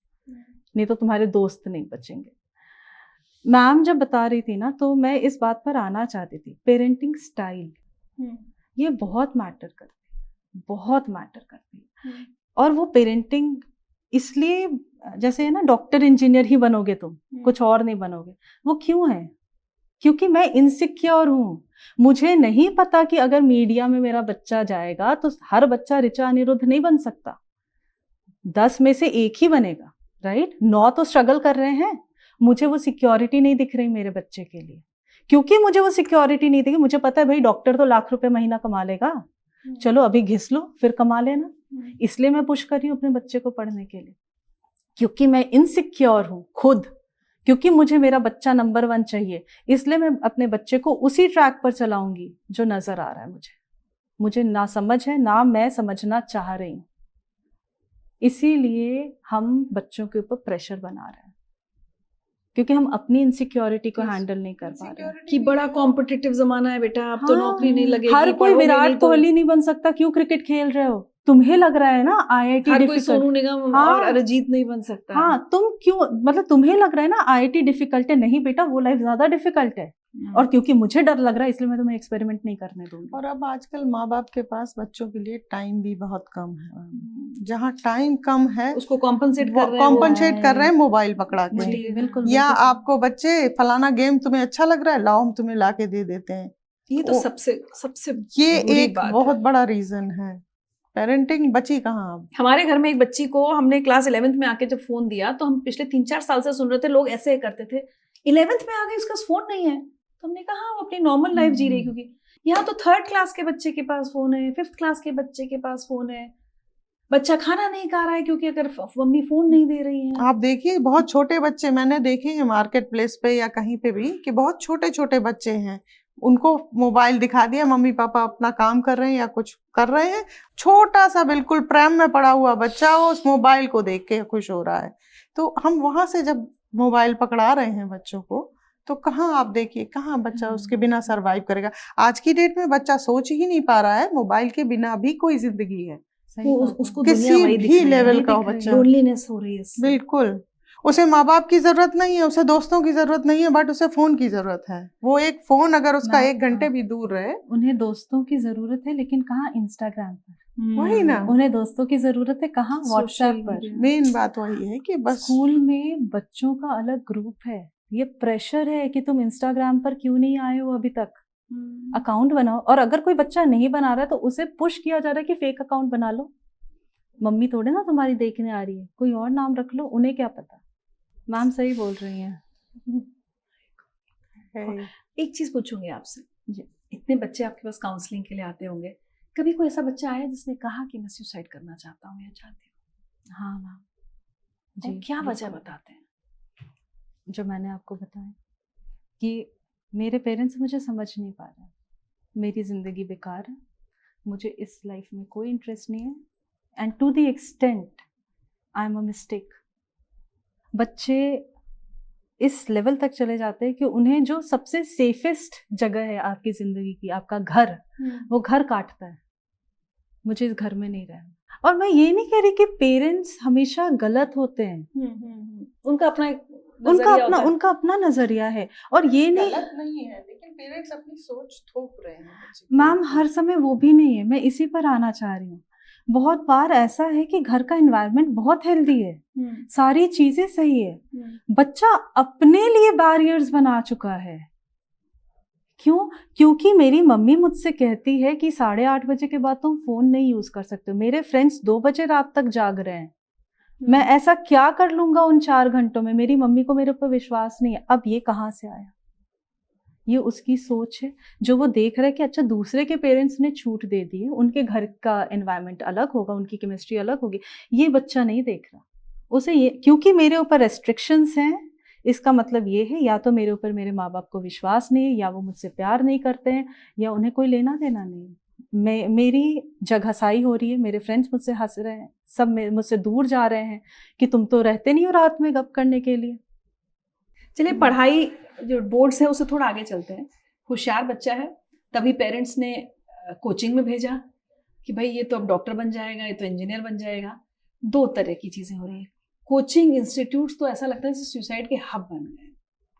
नहीं तो तुम्हारे दोस्त नहीं बचेंगे। मैम जब बता रही थी ना, तो मैं इस बात पर आना चाहती थी। पेरेंटिंग स्टाइल ये बहुत मैटर करती है। और वो पेरेंटिंग इसलिए, जैसे है ना, डॉक्टर इंजीनियर ही बनोगे तुम, कुछ और नहीं बनोगे। वो क्यों है? क्योंकि मैं इनसिक्योर हूँ। मुझे नहीं पता कि अगर मीडिया में मेरा बच्चा जाएगा तो हर बच्चा ऋचा अनिरुद्ध नहीं बन सकता, 10 में से एक ही बनेगा, राइट? 9 तो स्ट्रगल कर रहे हैं। मुझे वो सिक्योरिटी नहीं दिख रही मेरे बच्चे के लिए। क्योंकि मुझे वो सिक्योरिटी नहीं दिखी, मुझे पता है भाई डॉक्टर तो लाख रुपए महीना कमा लेगा, चलो अभी घिस लो फिर कमा लेना। इसलिए मैं पुश कर रही हूँ अपने बच्चे को पढ़ने के लिए, क्योंकि मैं इनसिक्योर हूँ खुद, क्योंकि मुझे मेरा बच्चा नंबर 1 चाहिए। इसलिए मैं अपने बच्चे को उसी ट्रैक पर चलाऊंगी जो नजर आ रहा है मुझे ना समझ है, ना मैं समझना चाह रही हूँ। इसीलिए हम बच्चों के ऊपर प्रेशर बना रहे हैं, क्योंकि हम अपनी इनसिक्योरिटी को हैंडल नहीं कर पा रहे हैं। कि बड़ा कॉम्पिटिटिव जमाना है बेटा, अब तो नौकरी नहीं लगेगी, हर कोई विराट कोहली नहीं बन सकता। क्यों क्रिकेट खेल रहे हो? तुम्हें लग रहा है ना आईआईटी हर कोई डिफिकल्ट, सोनू निगम और अरिजीत नहीं बन सकता। हाँ, तुम क्यों, मतलब तुम्हें लग रहा है ना आईआईटी डिफिकल्ट है। नहीं बेटा, वो लाइफ ज्यादा डिफिकल्ट है। और क्योंकि मुझे डर लग रहा है इसलिए मैं तुम्हें एक्सपेरिमेंट नहीं करने दूंगी। और अब आजकल माँ बाप के पास बच्चों के लिए टाइम भी बहुत कम है। जहाँ टाइम कम है उसको कॉम्पनसेट कर रहे हैं मोबाइल पकड़ा के। बिल्कुल। या आपको बच्चे फलाना गेम तुम्हें अच्छा लग रहा है, लाओ हम तुम्हें ला के दे देते हैं। ये तो सबसे ये एक बहुत बड़ा रीजन है। पेरेंटिंग बची कहाँ अब? हमारे घर में एक बच्ची को हमने क्लास 11th में आके जब फोन दिया, तो हम पिछले 3-4 साल से सुन रहे थे लोग ऐसे करते थे, 11th में आ गई उसका फोन नहीं है। तो हमने कहा वो अपनी नॉर्मल लाइफ जी रही, क्योंकि यहाँ तो 3rd क्लास के बच्चे के पास फोन है, 5th क्लास के बच्चे के पास फोन है। बच्चा खाना नहीं खा रहा है क्योंकि अगर मम्मी फोन नहीं दे रही है। आप देखिए बहुत छोटे बच्चे मैंने देखे हैं मार्केट प्लेस पे या कहीं पे भी, कि बहुत छोटे छोटे बच्चे हैं, उनको मोबाइल दिखा दिया, मम्मी पापा अपना काम कर रहे हैं या कुछ कर रहे हैं, छोटा सा बिल्कुल प्रेम में पड़ा हुआ बच्चा वो उस मोबाइल को देख के खुश हो रहा है। तो हम वहां से जब मोबाइल पकड़ा रहे हैं बच्चों को, तो कहाँ आप देखिए कहाँ बच्चा उसके बिना सरवाइव करेगा। आज की डेट में बच्चा सोच ही नहीं पा रहा है मोबाइल के बिना भी कोई जिंदगी है। उसको किसी दुनिया वही दिख भी रही है, लेवल नहीं का दिख रही, बच्चा। लोनलीनेस हो रही है इससे। बिल्कुल, उसे माँ बाप की जरूरत नहीं है, उसे दोस्तों की जरूरत नहीं है, बट उसे फोन की जरूरत है। वो एक फोन अगर उसका मैं- 1 घंटे भी दूर रहे, उन्हें दोस्तों की जरूरत है, लेकिन कहाँ इंस्टाग्राम पर। वही ना, उन्हें दोस्तों की जरूरत है कहाँ व्हाट्सएप पर। मेन बात वही है कि बस स्कूल में बच्चों का अलग ग्रुप है, ये प्रेशर है कि तुम इंस्टाग्राम पर क्यों नहीं आए हो अभी तक, अकाउंट बनाओ। और अगर कोई बच्चा नहीं बना रहा है तो उसे पुश किया जा रहा है कि फेक अकाउंट बना लो, मम्मी थोड़े ना तुम्हारी देखने आ रही है, कोई और नाम रख लो, उन्हें क्या पता। मैम सही बोल रही हैं। है। एक चीज पूछूंगी आपसे जी। इतने बच्चे आपके पास काउंसलिंग के लिए आते होंगे, कभी कोई ऐसा बच्चा आया जिसने कहा कि मैं सुसाइड करना चाहता हूँ या चाहती हूँ? हाँ मैम और क्या वजह बिल्कुल। बताते हैं? जो मैंने आपको बताया कि मेरे पेरेंट्स मुझे समझ नहीं पा रहे, मेरी ज़िंदगी बेकार है, मुझे इस लाइफ में कोई इंटरेस्ट नहीं है, and to the extent I am a mistake. बच्चे इस लेवल तक चले जाते हैं कि उन्हें जो सबसे सेफेस्ट जगह है आपकी ज़िंदगी की, आपका घर, वो घर काटता है, मुझे इस घर में नहीं रहना। और मैं ये नहीं कह रही कि पेरेंट्स हमेशा गलत होते हैं, उनका अपना एक उनका नजरिया अपना होता है। उनका अपना नजरिया है, और ये नहीं गलत नहीं है, लेकिन पेरेंट्स अपनी सोच थोप रहे हैं बच्चे के मैम, ऊपर। हर समय वो भी नहीं है, मैं इसी पर आना चाह रही हूँ। बहुत बार ऐसा है कि घर का एनवायरनमेंट बहुत हेल्दी है, सारी चीजें सही है, बच्चा अपने लिए बैरियर्स बना चुका है। क्यों? क्योंकि मेरी मम्मी मुझसे कहती है कि 8:30 बजे के बाद तुम फोन नहीं यूज कर सकते हो, मेरे फ्रेंड्स 2 बजे रात तक जाग रहे हैं, मैं ऐसा क्या कर लूंगा उन 4 घंटों में, मेरी मम्मी को मेरे ऊपर विश्वास नहीं है। अब ये कहाँ से आया? ये उसकी सोच है, जो वो देख रहा है कि अच्छा दूसरे के पेरेंट्स ने छूट दे दी है, उनके घर का एनवायरनमेंट अलग होगा, उनकी केमिस्ट्री अलग होगी, ये बच्चा नहीं देख रहा। उसे ये, क्योंकि मेरे ऊपर रेस्ट्रिक्शंस हैं, इसका मतलब ये है या तो मेरे ऊपर मेरे माँ बाप को विश्वास नहीं है, या वो मुझसे प्यार नहीं करते हैं, या उन्हें कोई लेना देना नहीं है। मेरी जगहसाई हो रही है, मेरे फ्रेंड्स मुझसे हंस रहे हैं, सब मुझसे दूर जा रहे हैं कि तुम तो रहते नहीं हो रात में गप करने के लिए। चलिए, पढ़ाई जो बोर्ड्स है उससे थोड़ा आगे चलते हैं। होशियार बच्चा है, तभी पेरेंट्स ने कोचिंग में भेजा कि भाई ये तो अब डॉक्टर बन जाएगा, ये तो इंजीनियर बन जाएगा। 2 तरह की चीजें हो रही हैं। कोचिंग इंस्टीट्यूट्स तो ऐसा लगता है जैसे सुसाइड के हब बन गए।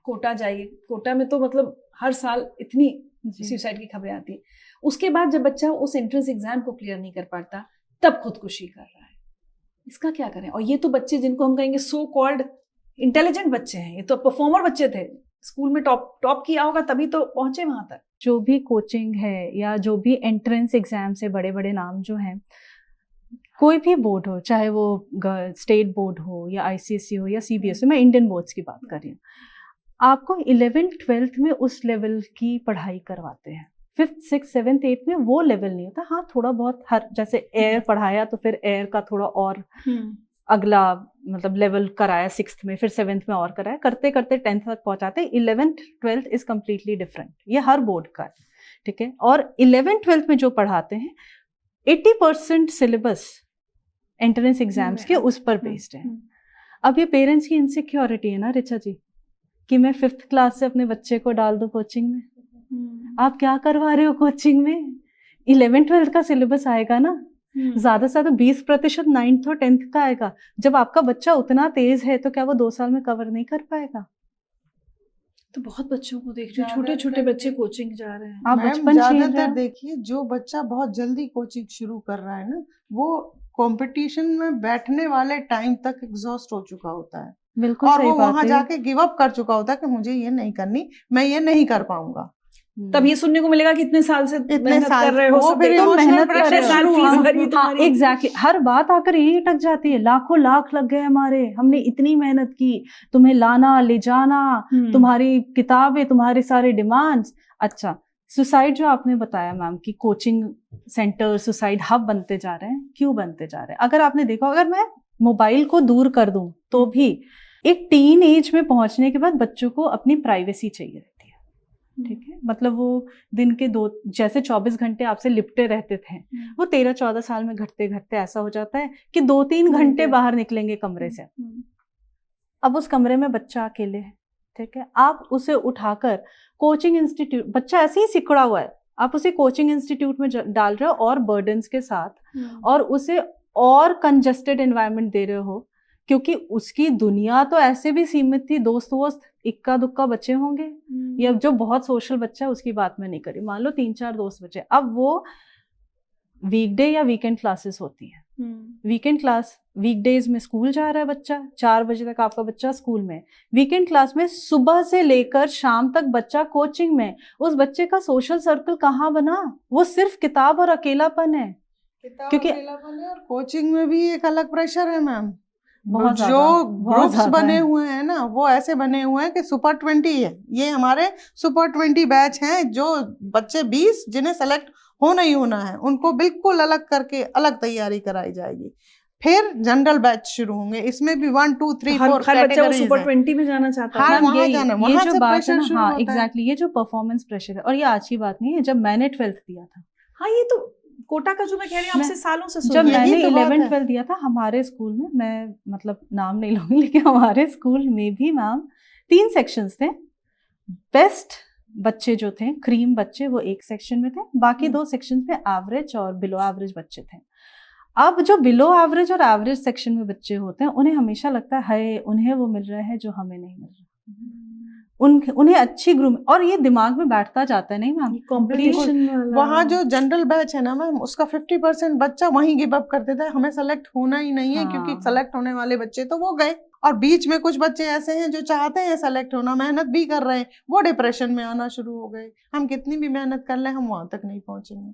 कोटा जाइए, कोटा में तो मतलब हर साल इतनी सुसाइड की खबरें आती है। उसके बाद जब बच्चा उस एंट्रेंस एग्जाम को क्लियर नहीं कर पाता, तब खुदकुशी कर रहा है। इसका क्या करें? और ये तो बच्चे जिनको हम कहेंगे सो कॉल्ड इंटेलिजेंट बच्चे हैं, ये तो परफॉर्मर बच्चे थे, स्कूल में टॉप किया होगा तभी तो पहुंचे वहां तक। जो भी कोचिंग है या जो भी एंट्रेंस एग्जाम से बड़े बड़े नाम जो हैं, कोई भी बोर्ड हो, चाहे वो स्टेट बोर्ड हो या ICSE हो या CBSE, मैं इंडियन बोर्ड्स की बात कर रही हूँ, आपको 11th 12th में उस लेवल की पढ़ाई करवाते हैं। 5th 6th 7th 8th में वो लेवल नहीं होता। हाँ, थोड़ा बहुत हर, जैसे एयर पढ़ाया तो फिर एयर का थोड़ा और अगला मतलब लेवल कराया 6th में, फिर 7th में और कराया, करते करते 10th तक पहुंचाते। 11th 12th is completely different, ये हर बोर्ड का है, ठीक है। और 11th 12th में जो पढ़ाते हैं 80% सिलेबस एंट्रेंस एग्जाम्स के उस पर बेस्ड है। अब ये पेरेंट्स की इनसिक्योरिटी है ना रिचा जी, कि मैं 5th क्लास से अपने बच्चे को डाल दूं कोचिंग में। आप क्या करवा रहे हो कोचिंग में? 11th 12th का सिलेबस आएगा ना, ज्यादा से ज्यादा 20% 9th और 10th का आएगा। जब आपका बच्चा उतना तेज है तो क्या वो 2 साल में कवर नहीं कर पाएगा? तो बहुत बच्चों को देख रहे हैं, छोटे छोटे बच्चे कोचिंग जा रहे हैं। आप मैम, बचपन छीन रहे ज्यादातर हो। देखिए जो बच्चा बहुत जल्दी कोचिंग शुरू कर रहा है ना, वो कंपटीशन में बैठने वाले टाइम तक एग्जॉस्ट हो चुका होता है, बिल्कुल और सही वो बात वहां है। जाके गिव अप कर चुका होता है कि मुझे ये नहीं करनी, मैं ये नहीं कर पाऊंगा। तब ये सुनने को मिलेगा कि इतने साल से मेहनत साल कर रहे हो, वो सब फिर बेकार। तुम emotional मेहनत कर pressure रहे हो, साल शुरू फीस हुआ। भरी हाँ तुम्हारी। एग्जैक्टली, हर बात आकर यही अटक जाती है, लाखों लाख लग गए हमारे, हमने इतनी मेहनत की, तुम्हें लाना ले जाना, तुम्हारी किताबें, तुम्हारे सारे डिमांड्स। अच्छा, सुसाइड जो आपने बताया मैम कि कोचिंग सेंटर सुसाइड हब बनते जा रहे हैं, क्यों बनते जा रहे हैं? अगर आपने देखा, अगर मैं मोबाइल को दूर कर दूं तो भी एक टीन एज में पहुंचने के बाद बच्चों को अपनी प्राइवेसी चाहिए रहती है। ठीक है, मतलब वो दिन के जैसे 24 घंटे आपसे लिपटे रहते थे, वो 13-14 साल में घटते घटते ऐसा हो जाता है कि 2-3 घंटे बाहर निकलेंगे कमरे से। अब उस कमरे में बच्चा अकेले है, ठीक है, आप उसे उठाकर कोचिंग इंस्टीट्यूट, बच्चा ऐसे ही सिकुड़ा हुआ है, आप उसे कोचिंग इंस्टीट्यूट में डाल रहे हो और बर्डन्स के साथ, और उसे और कंजस्टेड एनवायरनमेंट दे रहे हो, क्योंकि उसकी दुनिया तो ऐसे भी सीमित थी, दोस्त वोस्त इक्का दुक्का बच्चे होंगे, या जो बहुत सोशल बच्चा है उसकी बात मैं नहीं करी, मान लो 3-4 दोस्त बच्चे। अब वो वीकडे या वीकेंड क्लासेस होती है, वीकेंड क्लास, वीकडेज में स्कूल जा रहा है बच्चा, 4 बजे तक आपका बच्चा स्कूल में, वीकेंड क्लास में सुबह से लेकर शाम तक बच्चा कोचिंग में, उस बच्चे का सोशल सर्कल कहाँ बना? वो सिर्फ किताब और अकेलापन है, क्योंकि और कोचिंग में भी एक अलग प्रेशर है मैम। बहुत जो बहुत ग्रुप्स बने हुए हैं ना, वो ऐसे बने हुए हैं कि सुपर 20 है, ये हमारे सुपर 20 बैच हैं, जो बच्चे 20 जिन्हें सेलेक्ट होना ही होना है, उनको बिल्कुल अलग करके अलग तैयारी कराई जाएगी। फिर जनरल बैच शुरू होंगे, इसमें भी 1 2 3 4 कैटेगरीज हैं। सुपर 20 में जाना चाहता है। हाँ, वहाँ जाना, ये वहाँ जो से बात है प्रेशर ना, शुरू हाँ होता है। एग्जैक्टली, ये जो परफॉर्मेंस प्रेशर है, और ये आज की बात नहीं है, जब मैंने 12th दिया था, हाँ, ये तो कोटा का जो मैं कह रही हूँ आपसे सालों से सुन जब रही हूँ। मैंने यही तो बात 11th है। 12th दिया था हमारे स्कूल में, मैं मतलब नाम नहीं लूंगी, लेकिन हमारे स्कूल में भी मैम 3 सेक्शंस थे। बेस्ट बच्चे जो थे, क्रीम बच्चे, वो एक सेक्शन में थे, बाकी 2 सेक्शन में एवरेज और बिलो एवरेज बच्चे थे। अब जो बिलो एवरेज और एवरेज सेक्शन में बच्चे होते हैं, उन्हें हमेशा लगता है हाय उन्हें वो मिल रहा है जो हमें नहीं मिल रहा, उन्हें अच्छी ग्रूम, और ये दिमाग में बैठता जाता है, नहीं मैम, कंपटीशन वहाँ जो जनरल बैच है ना मैम, उसका 50% बच्चा वहीं गिव अप कर देता है, हमें सेलेक्ट होना ही नहीं है, क्योंकि हाँ। सेलेक्ट होने वाले बच्चे तो वो गए, और बीच में कुछ बच्चे ऐसे हैं जो चाहते हैं सेलेक्ट होना, मेहनत भी कर रहे हैं, वो डिप्रेशन में आना शुरू हो गए, हम कितनी भी मेहनत कर लें हम वहां तक नहीं पहुंचेंगे।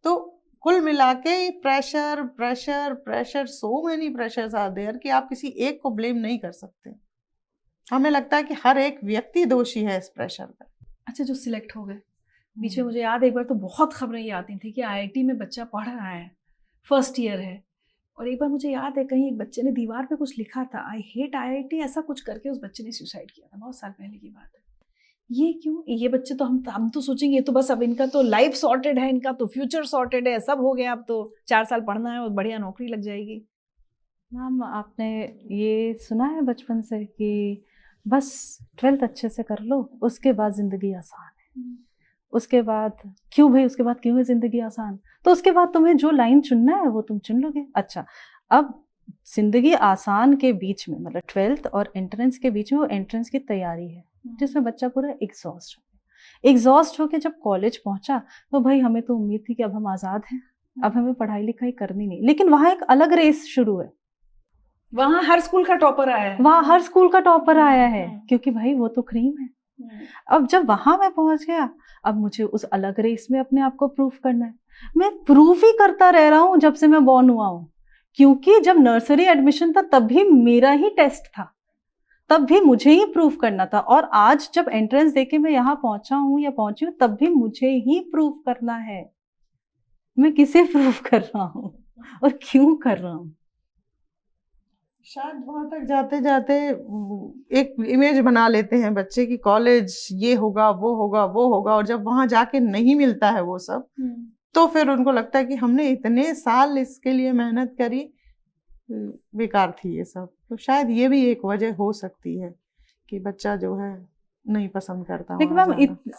तो कुल मिला के pressure pressure pressure, so many pressures are there कि आप किसी एक को ब्लेम नहीं कर सकते। हमें लगता है कि हर एक व्यक्ति दोषी है इस प्रेशर का। अच्छा, जो सिलेक्ट हो गए, बीच में मुझे याद है एक बार तो बहुत खबरें ये आती थी कि आईआईटी में बच्चा पढ़ रहा है, फर्स्ट ईयर है, और एक बार मुझे याद है कहीं एक बच्चे ने दीवार पे कुछ लिखा था, आई हेट आईआईटी, ऐसा कुछ करके उस बच्चे ने सुसाइड किया था, बहुत साल पहले की बात है। ये क्यों? ये बच्चे तो हम तो सोचेंगे ये तो बस अब इनका तो लाइफ सॉर्टेड है, इनका तो फ्यूचर सॉर्टेड है, सब हो गया, अब तो 4 साल पढ़ना है और बढ़िया नौकरी लग जाएगी। मैम आपने ये सुना है बचपन से कि बस 12th अच्छे से कर लो, उसके बाद जिंदगी आसान है, उसके बाद क्यों भाई, उसके बाद क्यों है जिंदगी आसान? तो उसके बाद तुम्हें जो लाइन चुनना है वो तुम चुन लोगे। अच्छा, अब जिंदगी आसान के बीच में, मतलब 12th और एंट्रेंस के बीच में, वो एंट्रेंस की तैयारी है जिसमें बच्चा पूरा एग्जॉस्ट होके जब कॉलेज पहुंचा, तो भाई हमें तो उम्मीद थी कि अब हम आजाद हैं, अब हमें पढ़ाई लिखाई करनी नहीं, लेकिन वहां एक अलग रेस शुरू है, वहाँ हर स्कूल का टॉपर आया है, वहां हर स्कूल का टॉपर आया है, क्योंकि भाई वो तो क्रीम है। अब जब वहां मैं पहुंच गया, अब मुझे उस अलग रेस में अपने आप को प्रूफ करना है। मैं प्रूफ ही करता रह रहा हूँ जब से मैं बॉर्न हुआ हूँ, क्योंकि जब नर्सरी एडमिशन था तब भी मेरा ही टेस्ट था, तब भी मुझे ही प्रूफ करना था, और आज जब एंट्रेंस देके मैं यहाँ पहुंचा हूँ या पहुंची हूँ, तब भी मुझे ही प्रूफ करना है। मैं किसे प्रूफ कर रहा हूँ और क्यों कर रहा हूँ? शायद वहां तक जाते जाते एक इमेज बना लेते हैं बच्चे की, कॉलेज ये होगा वो होगा वो होगा, और जब वहां जाके नहीं मिलता है वो सब, तो फिर उनको लगता है कि हमने इतने साल इसके लिए मेहनत करी, बेकार थी ये सब। तो शायद ये भी एक वजह हो सकती है कि बच्चा जो है नहीं पसंद करता। लेकिन मैम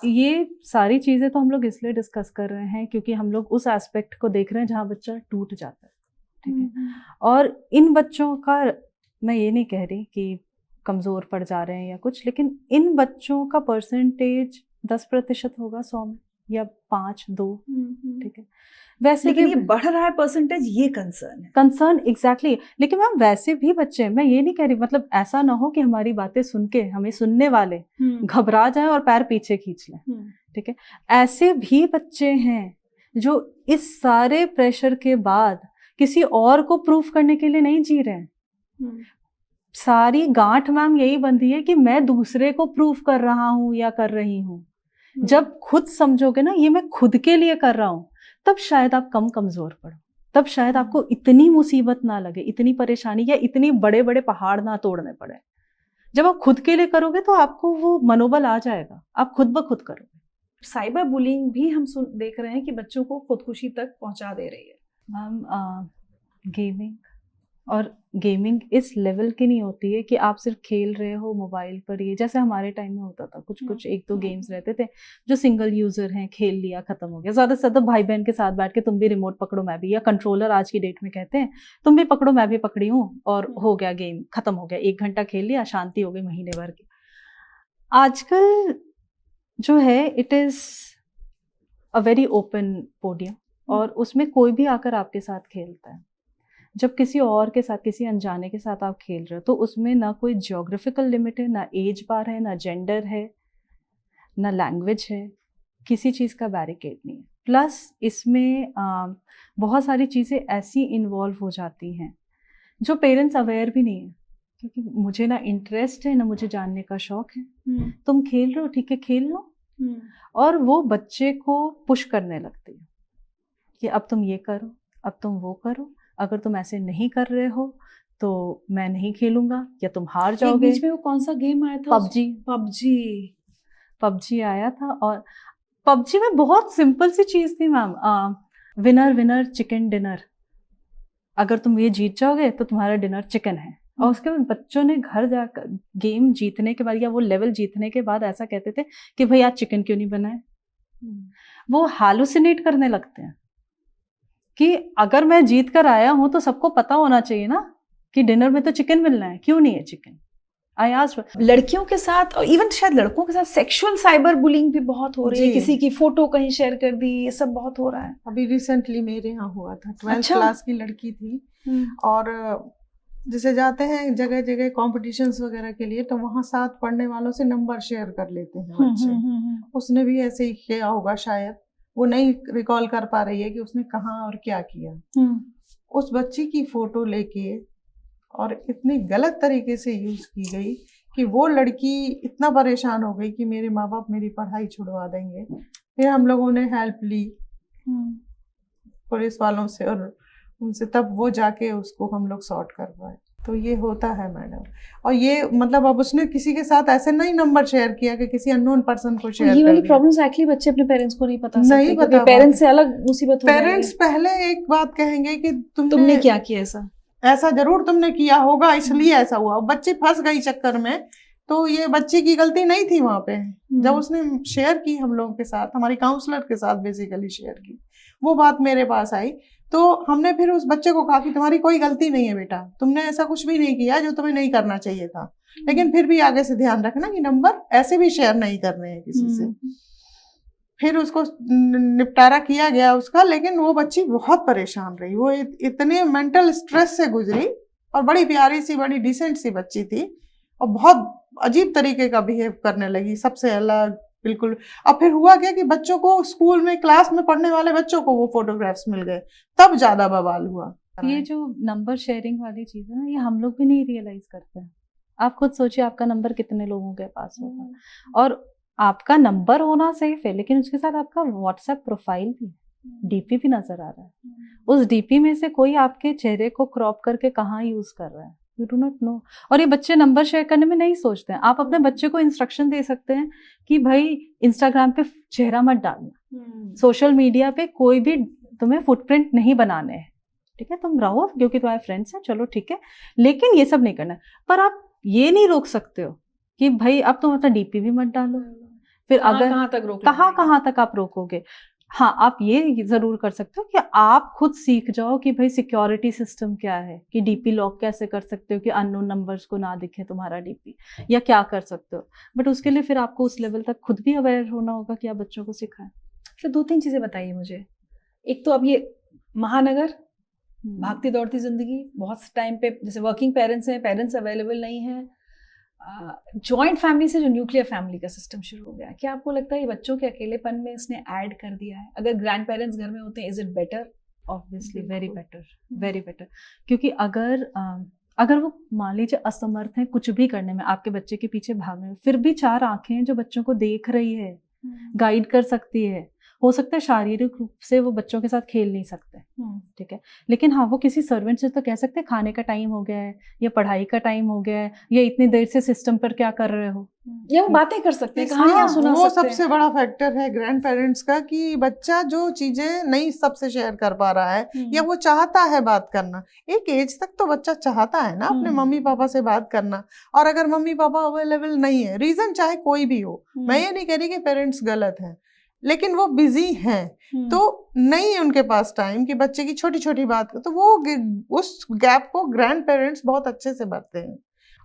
ये सारी चीजें तो हम लोग इसलिए डिस्कस कर रहे हैं क्योंकि हम लोग उस एस्पेक्ट को देख रहे हैं जहाँ बच्चा टूट जाता है, ठीक है। और इन बच्चों का, मैं ये नहीं कह रही कि कमजोर पड़ जा रहे हैं या कुछ, लेकिन इन बच्चों का परसेंटेज 10% होगा 100 में, या 5-2, ठीक है। वैसे लेकिन भी ये बढ़ रहा है परसेंटेज, ये कंसर्न है, कंसर्न एग्जैक्टली। लेकिन मैम वैसे भी बच्चे, मैं ये नहीं कह रही, मतलब ऐसा ना हो कि हमारी बातें सुन के हमें सुनने वाले घबरा जाए और पैर पीछे खींच लें, ठीक है। ऐसे भी बच्चे हैं जो इस सारे प्रेशर के बाद किसी और को प्रूफ करने के लिए नहीं जी रहे हैं। सारी गांठ मैम यही बंधी है कि मैं दूसरे को प्रूफ कर रहा हूं या कर रही हूं। जब खुद समझोगे ना ये मैं खुद के लिए कर रहा हूं, तब शायद आप कम कमजोर पड़ो, तब शायद आपको इतनी मुसीबत ना लगे, इतनी परेशानी या इतनी बड़े बड़े पहाड़ ना तोड़ने पड़े। जब आप खुद के लिए करोगे तो आपको वो मनोबल आ जाएगा, आप खुद ब खुद करोगे। साइबर बुलिंग भी हम देख रहे हैं कि बच्चों को खुदकुशी तक पहुंचा दे रही है। मैम गेमिंग, और गेमिंग इस लेवल की नहीं होती है कि आप सिर्फ खेल रहे हो मोबाइल पर, ये जैसे हमारे टाइम में होता था, कुछ एक दो गेम्स रहते थे जो सिंगल यूजर हैं, खेल लिया खत्म हो गया। ज़्यादा से ज़्यादा भाई बहन के साथ बैठ के तुम भी रिमोट पकड़ो मैं भी, या कंट्रोलर आज की डेट में कहते हैं, तुम भी पकड़ो मैं भी पकड़ी हूँ, और हो गया गेम खत्म हो गया, 1 घंटा खेल लिया, शांति हो गई महीने भर की। आजकल जो है it is a very open podium, और उसमें कोई भी आकर आपके साथ खेलता है। जब किसी और के साथ, किसी अनजाने के साथ आप खेल रहे हो, तो उसमें ना कोई ज्योग्राफिकल लिमिट है, ना एज बार है, ना जेंडर है, ना लैंग्वेज है, किसी चीज़ का बैरिकेड नहीं है। प्लस इसमें बहुत सारी चीज़ें ऐसी इन्वॉल्व हो जाती हैं जो पेरेंट्स अवेयर भी नहीं है, क्योंकि मुझे ना इंटरेस्ट है ना मुझे जानने का शौक है। तुम खेल रहे हो, ठीक है खेल लो, और वो बच्चे को पुश करने लगती है कि अब तुम ये करो, अब तुम वो करो, अगर तुम ऐसे नहीं कर रहे हो तो मैं नहीं खेलूंगा, या तुम हार जाओगे। बीच में वो कौन सा गेम आया था? पबजी आया था, और पबजी में बहुत सिंपल सी चीज थी ma'am, winner winner chicken dinner, अगर तुम ये जीत जाओगे तो तुम्हारा डिनर चिकन है। और उसके बाद बच्चों ने घर जाकर गेम जीतने के बाद या वो लेवल जीतने के बाद ऐसा कहते थे कि भाई आज चिकन क्यों नहीं बनाए। वो हालुसिनेट करने लगते हैं कि अगर मैं जीत कर आया हूं तो सबको पता होना चाहिए ना कि डिनर में तो चिकन मिलना है, क्यों नहीं है चिकन। I asked. लड़कियों के साथ और इवन शायद लड़कों के साथ सेक्सुअल साइबर बुलिंग भी बहुत हो रही है, किसी की फोटो कहीं शेयर कर दी, ये सब बहुत हो रहा है। अभी रिसेंटली मेरे यहाँ हुआ था, 12th अच्छा? क्लास की लड़की थी, और जैसे जाते हैं जगह जगह कॉम्पिटिशन्स वगैरह के लिए, तो वहाँ साथ पढ़ने वालों से नंबर शेयर कर लेते हैं बच्चे। उसने भी ऐसे ही किया होगा शायद, वो नहीं रिकॉल कर पा रही है कि उसने कहाँ और क्या किया। उस बच्ची की फोटो लेके और इतनी गलत तरीके से यूज की गई कि वो लड़की इतना परेशान हो गई कि मेरे माँ बाप मेरी पढ़ाई छुड़वा देंगे। फिर हम लोगों ने हेल्प ली पुलिस वालों से, और उनसे तब वो जाके उसको हम लोग सॉर्ट कर पाए। तो ये होता है मैडम, और ये मतलब अब उसने किसी के साथ ऐसे नहीं नंबर शेयर किया कि किसी अननोन पर्सन को शेयर कर दिया। ये वाली प्रॉब्लम्स एक्चुअली बच्चे अपने पेरेंट्स को नहीं बता सकते, नहीं क्योंकि बता पेरेंट्स से अलग मुसीबत हो पेरेंट्स पहले एक बात कहेंगे कि तुमने क्या किया, ऐसा जरूर तुमने किया होगा इसलिए ऐसा हुआ। बच्ची फंस गई चक्कर में, तो ये बच्ची की गलती नहीं थी वहां पे। जब उसने शेयर की हम लोगों के साथ, हमारी काउंसलर के साथ बेसिकली शेयर की, वो बात मेरे पास आई, तो हमने फिर उस बच्चे को कहा कि तुम्हारी कोई गलती नहीं है बेटा, तुमने ऐसा कुछ भी नहीं किया जो तुम्हें नहीं करना चाहिए था, लेकिन फिर भी आगे से ध्यान रखना कि नंबर ऐसे भी शेयर नहीं करने हैं किसी से। फिर उसको निपटारा किया गया उसका, लेकिन वो बच्ची बहुत परेशान रही। वो इतने मेंटल स्ट्रेस से गुजरी, और बड़ी प्यारी सी, बड़ी डिसेंट सी बच्ची थी, और बहुत अजीब तरीके का बिहेव करने लगी, सबसे अलग बिल्कुल। अब फिर हुआ क्या कि बच्चों को स्कूल में, क्लास में पढ़ने वाले बच्चों को वो फोटोग्राफ्स मिल गए, तब ज्यादा बवाल हुआ। ये जो नंबर शेयरिंग वाली चीज है ना, ये हम लोग भी नहीं रियलाइज करते हैं। आप खुद सोचिए आपका नंबर कितने लोगों के पास होगा, और आपका नंबर होना सेफ है, लेकिन उसके साथ आपका व्हाट्सएप प्रोफाइल भी, डीपी भी नजर आ रहा है। उस डीपी में से कोई आपके चेहरे को क्रॉप करके कहाँ यूज कर रहा है, यू डू नॉट नो। और ये बच्चे नंबर शेयर करने में नहीं सोचते हैं। आप अपने बच्चे को इंस्ट्रक्शन दे सकते हैं कि भाई इंस्टाग्राम पे चेहरा मत डालना, सोशल मीडिया पे कोई भी तुम्हें फुटप्रिंट नहीं बनाने हैं, ठीक है, तुम रहो क्योंकि तुम्हारे फ्रेंड्स हैं, चलो ठीक है, लेकिन ये सब नहीं करना। पर आप ये नहीं रोक सकते हो कि भाई अब तुम अपना डीपी भी मत डालो। फिर अगर कहाँ तक आप रोकोगे। हाँ, आप ये जरूर कर सकते हो कि आप खुद सीख जाओ कि भाई सिक्योरिटी सिस्टम क्या है, कि डीपी लॉक कैसे कर सकते हो कि अननोन नंबर्स को ना दिखे तुम्हारा डीपी, या क्या कर सकते हो। बट उसके लिए फिर आपको उस लेवल तक खुद भी अवेयर होना होगा कि आप बच्चों को सिखाएं। तो 2-3 चीजें बताइए मुझे। एक तो अब ये महानगर, भागती दौड़ती जिंदगी, बहुत टाइम पे जैसे वर्किंग पेरेंट्स हैं, पेरेंट्स अवेलेबल नहीं हैं, जॉइंट फैमिली से जो न्यूक्लियर फैमिली का सिस्टम शुरू हो गया, क्या आपको लगता है ये बच्चों के अकेलेपन में इसने ऐड कर दिया है? अगर ग्रैंड पेरेंट्स घर में होते हैं, is it better? Obviously very better, क्योंकि अगर वो मान लीजिए असमर्थ हैं कुछ भी करने में, आपके बच्चे के पीछे भागने में, फिर भी 4 आंखें हैं जो बच्चों को देख रही है, गाइड कर सकती है। हो सकता है शारीरिक रूप से वो बच्चों के साथ खेल नहीं सकते, ठीक है, लेकिन हाँ वो किसी सर्वेंट से तो कह सकते हैं खाने का टाइम हो गया है या पढ़ाई का टाइम हो गया है या इतनी देर से सिस्टम पर क्या कर रहे हो, या वो बातें कर सकते हैं, कहानियां हाँ, सुना वो सकते हैं। सबसे बड़ा फैक्टर है ग्रैंड पेरेंट्स का कि बच्चा जो चीजें नहीं सबसे शेयर कर पा रहा है या वो चाहता है बात करना। एक एज तक तो बच्चा चाहता है ना अपने मम्मी पापा से बात करना, और अगर मम्मी पापा अवेलेबल नहीं है, रीजन चाहे कोई भी हो, मैं ये नहीं कह रही कि पेरेंट्स गलत हैं, लेकिन वो बिजी हैं, तो नहीं है उनके पास टाइम कि बच्चे की छोटी छोटी बात को, तो वो उस गैप को ग्रैंड पेरेंट्स बहुत अच्छे से भरते हैं।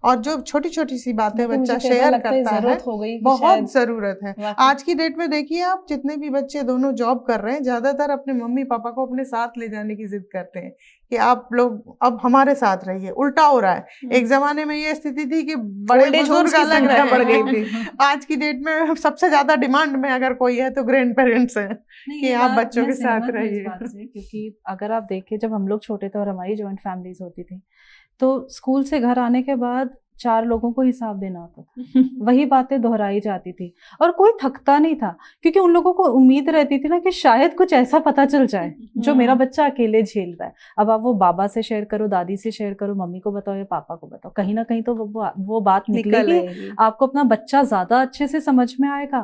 और जो छोटी छोटी सी बातें बच्चा शेयर करता है, हो गई कि बहुत जरूरत है। वाकई। आज की डेट में देखिए आप, जितने भी बच्चे दोनों जॉब कर रहे हैं, ज्यादातर अपने मम्मी पापा को अपने साथ ले जाने की जिद करते हैं कि आप लोग अब हमारे साथ रहिए। उल्टा हो रहा है। एक जमाने में ये स्थिति थी कि बड़े Old age बुजुर्ग homes की अलग संख्या रहे बढ़ गई हैं। थी। आज की डेट में सबसे ज्यादा डिमांड में अगर कोई है तो ग्रैंड पेरेंट्स हैं नहीं, कि ये आप बात बच्चों मैं के साथ सहमत हूँ इस रहिए। बात से, क्योंकि अगर आप देखें जब हम लोग छोटे थे और हमारी जॉइंट फैमिलीज होती थी तो स्कूल से घर आने के बाद 4 लोगों को हिसाब देना होता था, वही बातें दोहराई जाती थी और कोई थकता नहीं था, क्योंकि उन लोगों को उम्मीद रहती थी ना कि शायद कुछ ऐसा पता चल जाए जो मेरा बच्चा अकेले झेल रहा है। अब आप वो बाबा से शेयर करो, दादी से शेयर करो, मम्मी को बताओ या पापा को बताओ, कहीं ना कहीं तो वो बात निकलेगी, आपको अपना बच्चा ज्यादा अच्छे से समझ में आएगा।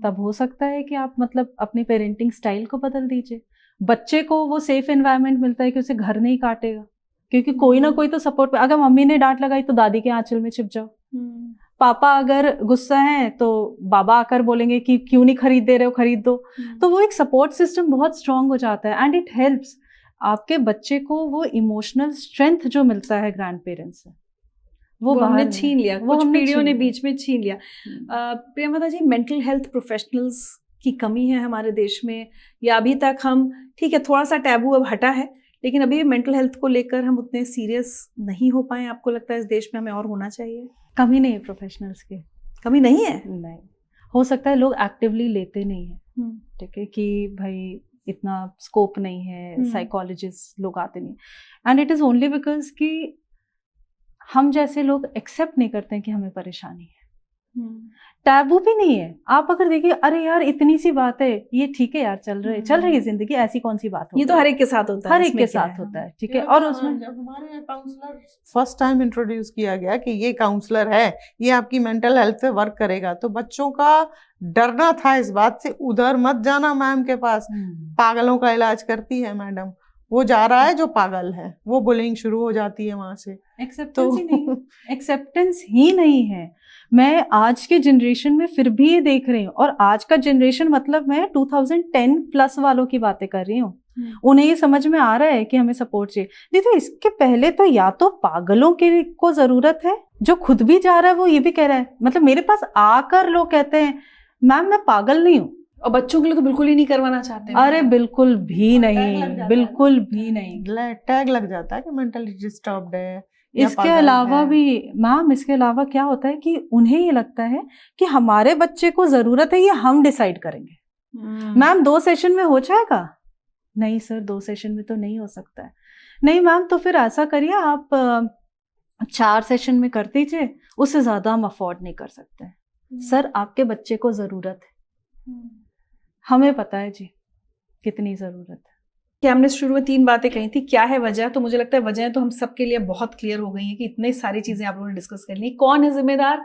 तब हो सकता है कि आप मतलब अपनी पेरेंटिंग स्टाइल को बदल दीजिए। बच्चे को वो सेफ एनवायरनमेंट मिलता है कि उसे घर नहीं काटेगा, क्योंकि कोई ना कोई तो सपोर्ट। अगर मम्मी ने डांट लगाई तो दादी के आंचल में छिप जाओ, पापा अगर गुस्सा है तो बाबा आकर बोलेंगे कि क्यों नहीं खरीद दे रहे हो, खरीद दो। तो वो एक सपोर्ट सिस्टम बहुत स्ट्रांग हो जाता है एंड इट हेल्प्स आपके बच्चे को वो इमोशनल स्ट्रेंथ जो मिलता है ग्रैंड पेरेंट्स से, वो हमने बाहर छीन लिया, वो कुछ हमने पीढ़ियों ने छीन लिया। बीच में छीन लिया। प्रियंवदा जी, मेंटल हेल्थ प्रोफेशनल्स की कमी है हमारे देश में, या अभी तक हम, ठीक है थोड़ा सा टैबू अब हटा है, लेकिन अभी भी मेंटल हेल्थ को लेकर हम उतने सीरियस नहीं हो पाए? आपको लगता है इस देश में हमें और होना चाहिए? कमी नहीं है प्रोफेशनल्स की, कमी नहीं है? नहीं, हो सकता है लोग एक्टिवली लेते नहीं है, ठीक है, कि भाई इतना स्कोप नहीं है, साइकोलॉजिस्ट लोग आते नहीं, and it is only because कि हम जैसे लोग एक्सेप्ट नहीं करते हैं कि हमें परेशानी है। टैबू भी नहीं है। आप अगर देखिए, अरे यार इतनी सी बात है, ये ठीक है यार, चल रही है जिंदगी, ऐसी कौन सी बात हो, ये तो हर एक के साथ होता है, हर एक के साथ होता है, ठीक है। और उसमें जब हमारे यहाँ काउंसलर फर्स्ट टाइम इंट्रोड्यूस किया गया कि ये काउंसलर है, ये आपकी मेंटल हेल्थ पे वर्क करेगा, तो बच्चों का डरना था इस बात से, उधर मत जाना मैम के पास, पागलों का इलाज करती है मैडम, वो जा रहा है जो पागल है, वो बुलिंग शुरू हो जाती है वहां से। एक्सेप्टेंस ही नहीं, एक्सेप्टेंस ही नहीं है। मैं आज के जनरेशन में फिर भी ये देख रही हूँ, और आज का जनरेशन मतलब मैं 2010 प्लस वालों की बातें कर रही हूँ, उन्हें ये समझ में आ रहा है कि हमें सपोर्ट चाहिए। नहीं तो इसके पहले तो या तो पागलों के को जरूरत है, जो खुद भी जा रहा है वो ये भी कह रहा है, मतलब मेरे पास आकर लोग कहते हैं मैम मैं पागल नहीं हूँ, और बच्चों के लिए तो बिल्कुल ही नहीं करवाना चाहते। अरे बिल्कुल भी नहीं, बिल्कुल भी नहीं, टैग लग जाता है कि मेंटली डिस्टर्ब्ड है। इसके अलावा भी मैम, इसके अलावा क्या होता है कि उन्हें ये लगता है कि हमारे बच्चे को जरूरत है, ये हम डिसाइड करेंगे। मैम 2 सेशन में हो जाएगा? नहीं सर, 2 सेशन में तो नहीं हो सकता है। नहीं मैम, तो फिर ऐसा करिए आप 4 सेशन में कर दीजिए, उससे ज्यादा हम अफोर्ड नहीं कर सकते। सर आपके बच्चे को जरूरत है, हमें पता है जी कितनी जरूरत है। कि हमने शुरू में 3 बातें कही थी, क्या है वजह? तो मुझे लगता है वजह तो हम सबके लिए बहुत क्लियर हो गई है कि इतनी सारी चीजें आप लोगों ने डिस्कस कर ली। कौन है जिम्मेदार?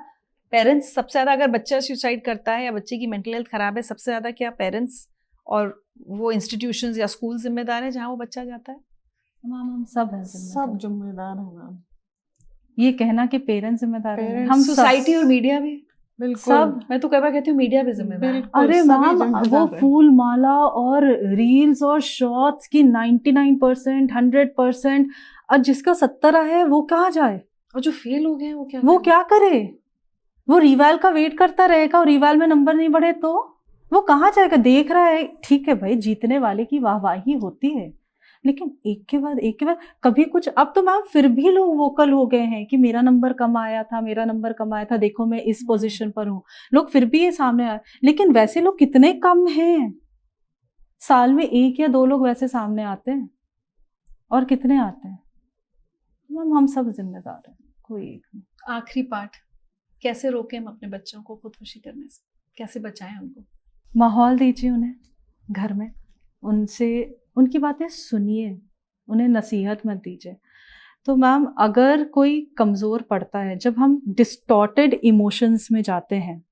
पेरेंट्स सबसे ज्यादा। अगर बच्चा सुसाइड करता है या बच्चे की मेंटल हेल्थ खराब है, सबसे ज्यादा क्या पेरेंट्स और वो इंस्टीट्यूशंस या स्कूल जिम्मेदार है जहाँ वो बच्चा जाता है? मैम हम सब हैं, सब जिम्मेदार है मैम। ये कहना कि पेरेंट्स जिम्मेदार हैं, हम सोसाइटी और मीडिया भी, बिल्कुल सब। मैं तो कई बार कहती हूँ मीडिया भी जिम्मेदार है। अरे मैम, वो फूल माला और रील्स और शॉर्ट्स की 99%, 100%, और जिसका 70 है वो कहाँ जाए? और जो फेल हो गए वो क्या करे? वो रिवाल का वेट करता रहेगा, और रिवाल में नंबर नहीं बढ़े तो वो कहाँ जाएगा? देख रहा है, ठीक है भाई, जीतने वाले की वाहवाही होती है, लेकिन एक के बाद कभी कुछ। अब तो मैम फिर भी लोग वोकल हो गए हैं कि मेरा नंबर कम आया था, मेरा नंबर कम आया था, देखो मैं इस पोजीशन पर हूँ। लोग फिर भी ये सामने आए, लेकिन वैसे लोग कितने कम हैं? साल में 1 या 2 लोग वैसे सामने आते हैं, और कितने आते हैं? मैम हम सब जिम्मेदार हैं, कोई एक नहीं। आखिरी पार्ट, कैसे रोकें हम अपने बच्चों को खुदकुशी करने से? कैसे बचाएं उनको? माहौल दीजिए उन्हें, घर में, उनसे उनकी बातें सुनिए, उन्हें नसीहत मत दीजिए। तो मैम अगर कोई कमज़ोर पड़ता है, जब हम डिस्टॉर्टेड इमोशंस में जाते हैं,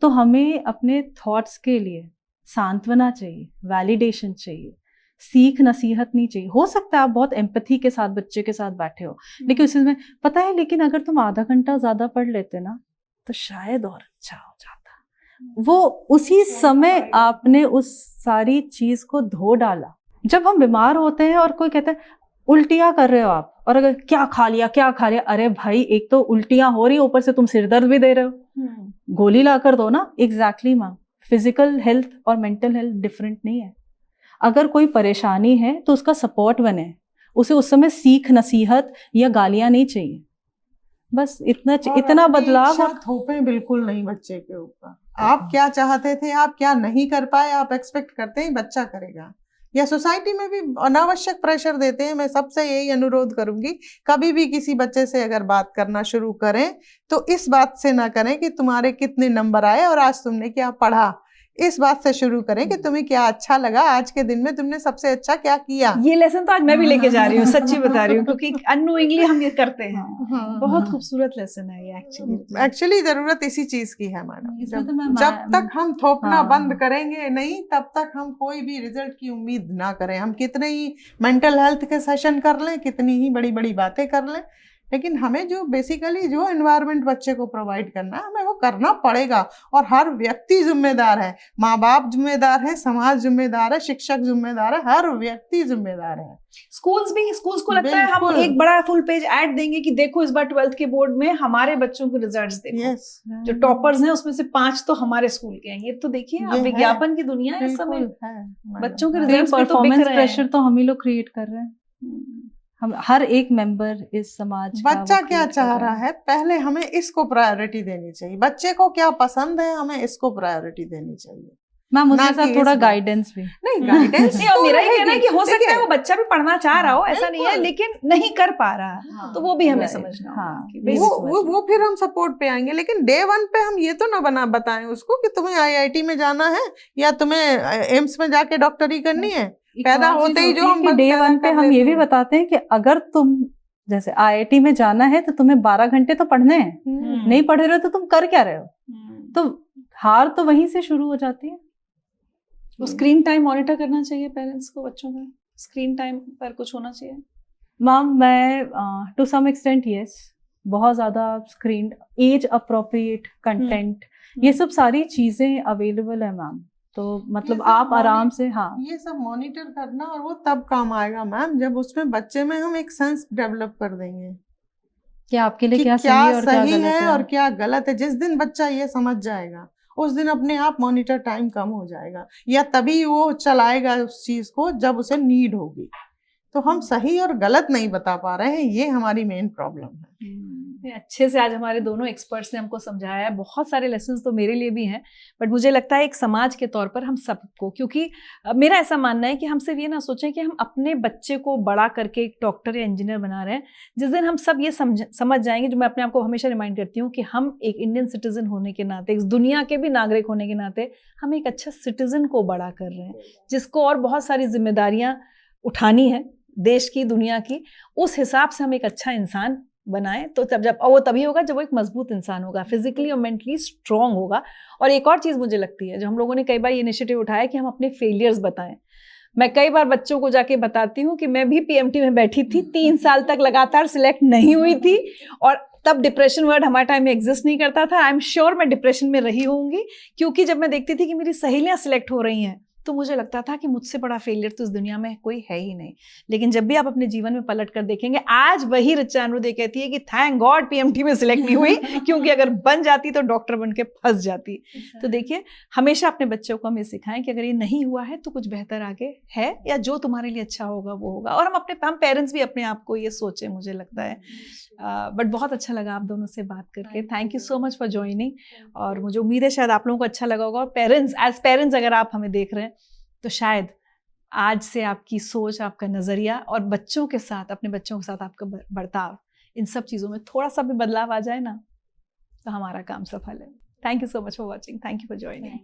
तो हमें अपने थॉट्स के लिए सांत्वना चाहिए, वैलिडेशन चाहिए, सीख नसीहत नहीं चाहिए। हो सकता है आप बहुत एम्पैथी के साथ बच्चे के साथ बैठे हो, लेकिन उसमें पता है, लेकिन अगर तुम आधा घंटा ज़्यादा पढ़ लेते ना तो शायद और अच्छा हो जाता। वो उसी समय आपने उस सारी चीज़ को धो डाला। जब हम बीमार होते हैं और कोई कहता है उल्टियाँ कर रहे हो आप, और अगर क्या खा लिया, अरे भाई एक तो उल्टियाँ हो रही, ऊपर से तुम सिर दर्द भी दे रहे हो, गोली ला कर दो ना। एग्जैक्टली मैम, फिजिकल हेल्थ और मेंटल हेल्थ डिफरेंट नहीं है। अगर कोई परेशानी है तो उसका सपोर्ट बने, उसे उस समय सीख नसीहत या गालियां नहीं चाहिए, बस इतना इतना बदलाव। और थोपें बिल्कुल नहीं बच्चे के ऊपर। आप क्या चाहते थे, आप क्या नहीं कर पाए, आप एक्सपेक्ट करते हैं बच्चा करेगा, या सोसाइटी में भी अनावश्यक प्रेशर देते हैं। मैं सबसे यही अनुरोध करूंगी, कभी भी किसी बच्चे से अगर बात करना शुरू करें तो इस बात से ना करें कि तुम्हारे कितने नंबर आए और आज तुमने क्या पढ़ा। इस बात से शुरू करें कि तुम्हें क्या अच्छा लगा, आज के दिन में तुमने सबसे अच्छा क्या किया। ये लेसन तो आज मैं भी लेके जा रही हूँ, सच्ची बता रही हूँ, क्योंकि अननोइंगली हम ये करते हैं। बहुत खूबसूरत लेसन है ये एक्चुअली जरूरत इसी चीज की है मैडम। इसमें तो मैं जब तक हम थोपना हाँ। बंद करेंगे नहीं, तब तक हम कोई भी रिजल्ट की उम्मीद ना करें। हम कितने ही मेंटल हेल्थ के सेशन कर लें, कितनी ही बड़ी बड़ी बातें कर लें, लेकिन हमें जो बेसिकली जो एनवायरनमेंट बच्चे को प्रोवाइड करना है, हमें वो करना पड़ेगा। और हर व्यक्ति जिम्मेदार है, माँ बाप जिम्मेदार है, समाज जिम्मेदार है, शिक्षक जिम्मेदार है, हर व्यक्ति जिम्मेदार है। स्कूल्स को लगता है हम एक बड़ा फुल पेज ऐड देंगे कि देखो इस बार 12th के बोर्ड में हमारे बच्चों के रिजल्ट्स देखो। yes. जो टॉपर्स हैं उसमें से 5 तो हमारे स्कूल के हैं। ये तो देखिए, अब विज्ञापन की दुनिया है इस समय, बच्चों के रिजल्ट्स में तो परफॉर्मेंस प्रेशर तो हम ही लोग क्रिएट कर रहे हैं। हम हर एक मेंबर इस समाज का बच्चा क्या चाह रहा है, पहले हमें इसको प्रायोरिटी देनी चाहिए। बच्चे को क्या पसंद है, हमें इसको प्रायोरिटी देनी चाहिए। मैम उसके साथ थोड़ा गाइडेंस भी नहीं, गाइडेंस नहीं, और मेरा ये कहना है कि हो सकता है वो बच्चा भी पढ़ना चाह रहा हो, ऐसा नहीं है, लेकिन नहीं कर पा रहा, तो वो भी हमें समझना होगा। वो फिर हम सपोर्ट पे आएंगे। लेकिन डे 1 पे हम ये तो ना बताएं उसको कि तुम्हें IIT में जाना है या तुम्हें एम्स में जाके डॉक्टरी करनी है। पैदा होते ही जो हम डे 1 पे हम ये भी बताते हैं कि अगर तुम जैसे IIT में जाना है तो तुम्हें 12 घंटे तो पढ़ने हैं, नहीं पढ़ रहे हो तो तुम कर क्या रहे हो। तो हार तो वहीं से शुरू हो जाती है। वो स्क्रीन टाइम मॉनिटर करना चाहिए पेरेंट्स को, बच्चों का स्क्रीन टाइम पर कुछ होना चाहिए। मैम मैं टू सम एक्सटेंट यस, बहुत ज़्यादा स्क्रीन, एज अप्रोप्रिएट कंटेंट, ये सब सारी चीज़ें अवेलेबल है मैम। तो मतलब आप आराम से ये सब मॉनिटर करना, और वो तब काम आएगा मैम जब उसमें बच्चे में हम एक सेंस डेवलप कर देंगे कि आपके लिए क्या सही है और क्या गलत है। जिस दिन बच्चा ये समझ जाएगा उस दिन अपने आप मॉनिटर टाइम कम हो जाएगा, या तभी वो चलाएगा उस चीज को जब उसे नीड होगी। तो हम सही और गलत नहीं बता पा रहे हैं, ये हमारी मेन प्रॉब्लम है। अच्छे से आज हमारे दोनों एक्सपर्ट्स ने हमको समझाया है। बहुत सारे लेसन्स तो मेरे लिए भी हैं, बट मुझे लगता है एक समाज के तौर पर हम सबको, क्योंकि मेरा ऐसा मानना है कि हम सिर्फ ये ना सोचें कि हम अपने बच्चे को बड़ा करके एक डॉक्टर या इंजीनियर बना रहे हैं। जिस दिन हम सब ये समझ जाएंगे, जो मैं अपने आप को हमेशा रिमाइंड करती हूँ कि हम एक इंडियन सिटीजन होने के नाते, इस दुनिया के भी नागरिक होने के नाते, हम एक अच्छा सिटीजन को बड़ा कर रहे हैं, जिसको और बहुत सारी जिम्मेदारियाँ उठानी है देश की, दुनिया की। उस हिसाब से हम एक अच्छा इंसान बनाएं, तो जब वो तभी होगा जब वो एक मजबूत इंसान होगा, फिजिकली और मेंटली स्ट्रांग होगा। और एक और चीज़ मुझे लगती है, जो हम लोगों ने कई बार ये इनिशिएटिव उठाया कि हम अपने फेलियर्स बताएं। मैं कई बार बच्चों को जाके बताती हूँ कि मैं भी PMT में बैठी थी, 3 साल तक लगातार सिलेक्ट नहीं हुई थी, और तब डिप्रेशन वर्ड हमारे टाइम में एग्जिस्ट नहीं करता था। आई एम श्योर मैं डिप्रेशन में रही होंगी, क्योंकि जब मैं देखती थी कि मेरी सहेलियाँ सिलेक्ट हो रही हैं तो मुझे लगता था कि मुझसे बड़ा फेलियर तो इस दुनिया में कोई है ही नहीं। लेकिन जब भी आप अपने जीवन में पलट कर देखेंगे, आज वही ऋचा अनुरुद्ध कहती है कि थैंक गॉड PMT में सिलेक्ट नहीं हुई, क्योंकि अगर बन जाती तो डॉक्टर बन के फंस जाती। तो देखिए, हमेशा अपने बच्चों को हम ये सिखाएं कि अगर ये नहीं हुआ है तो कुछ बेहतर आगे है, या जो तुम्हारे लिए अच्छा होगा वो होगा। और हम पेरेंट्स भी अपने आप को ये सोचें, मुझे लगता है। बट बहुत अच्छा लगा आप दोनों से बात करके। Thank you so much for joining. और मुझे उम्मीद है शायद आप लोगों को अच्छा लगा होगा। और पेरेंट्स अगर आप हमें देख रहे हैं तो शायद आज से आपकी सोच, आपका नज़रिया और बच्चों के साथ, अपने बच्चों के साथ आपका बर्ताव, इन सब चीज़ों में थोड़ा सा भी बदलाव आ जाए ना, तो हमारा काम सफल है। Thank you so much for watching. Thank you for joining.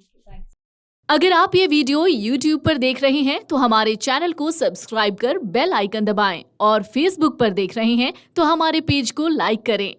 अगर आप ये वीडियो YouTube पर देख रहे हैं तो हमारे चैनल को सब्सक्राइब कर बेल आइकन दबाएं और Facebook पर देख रहे हैं तो हमारे पेज को लाइक करें।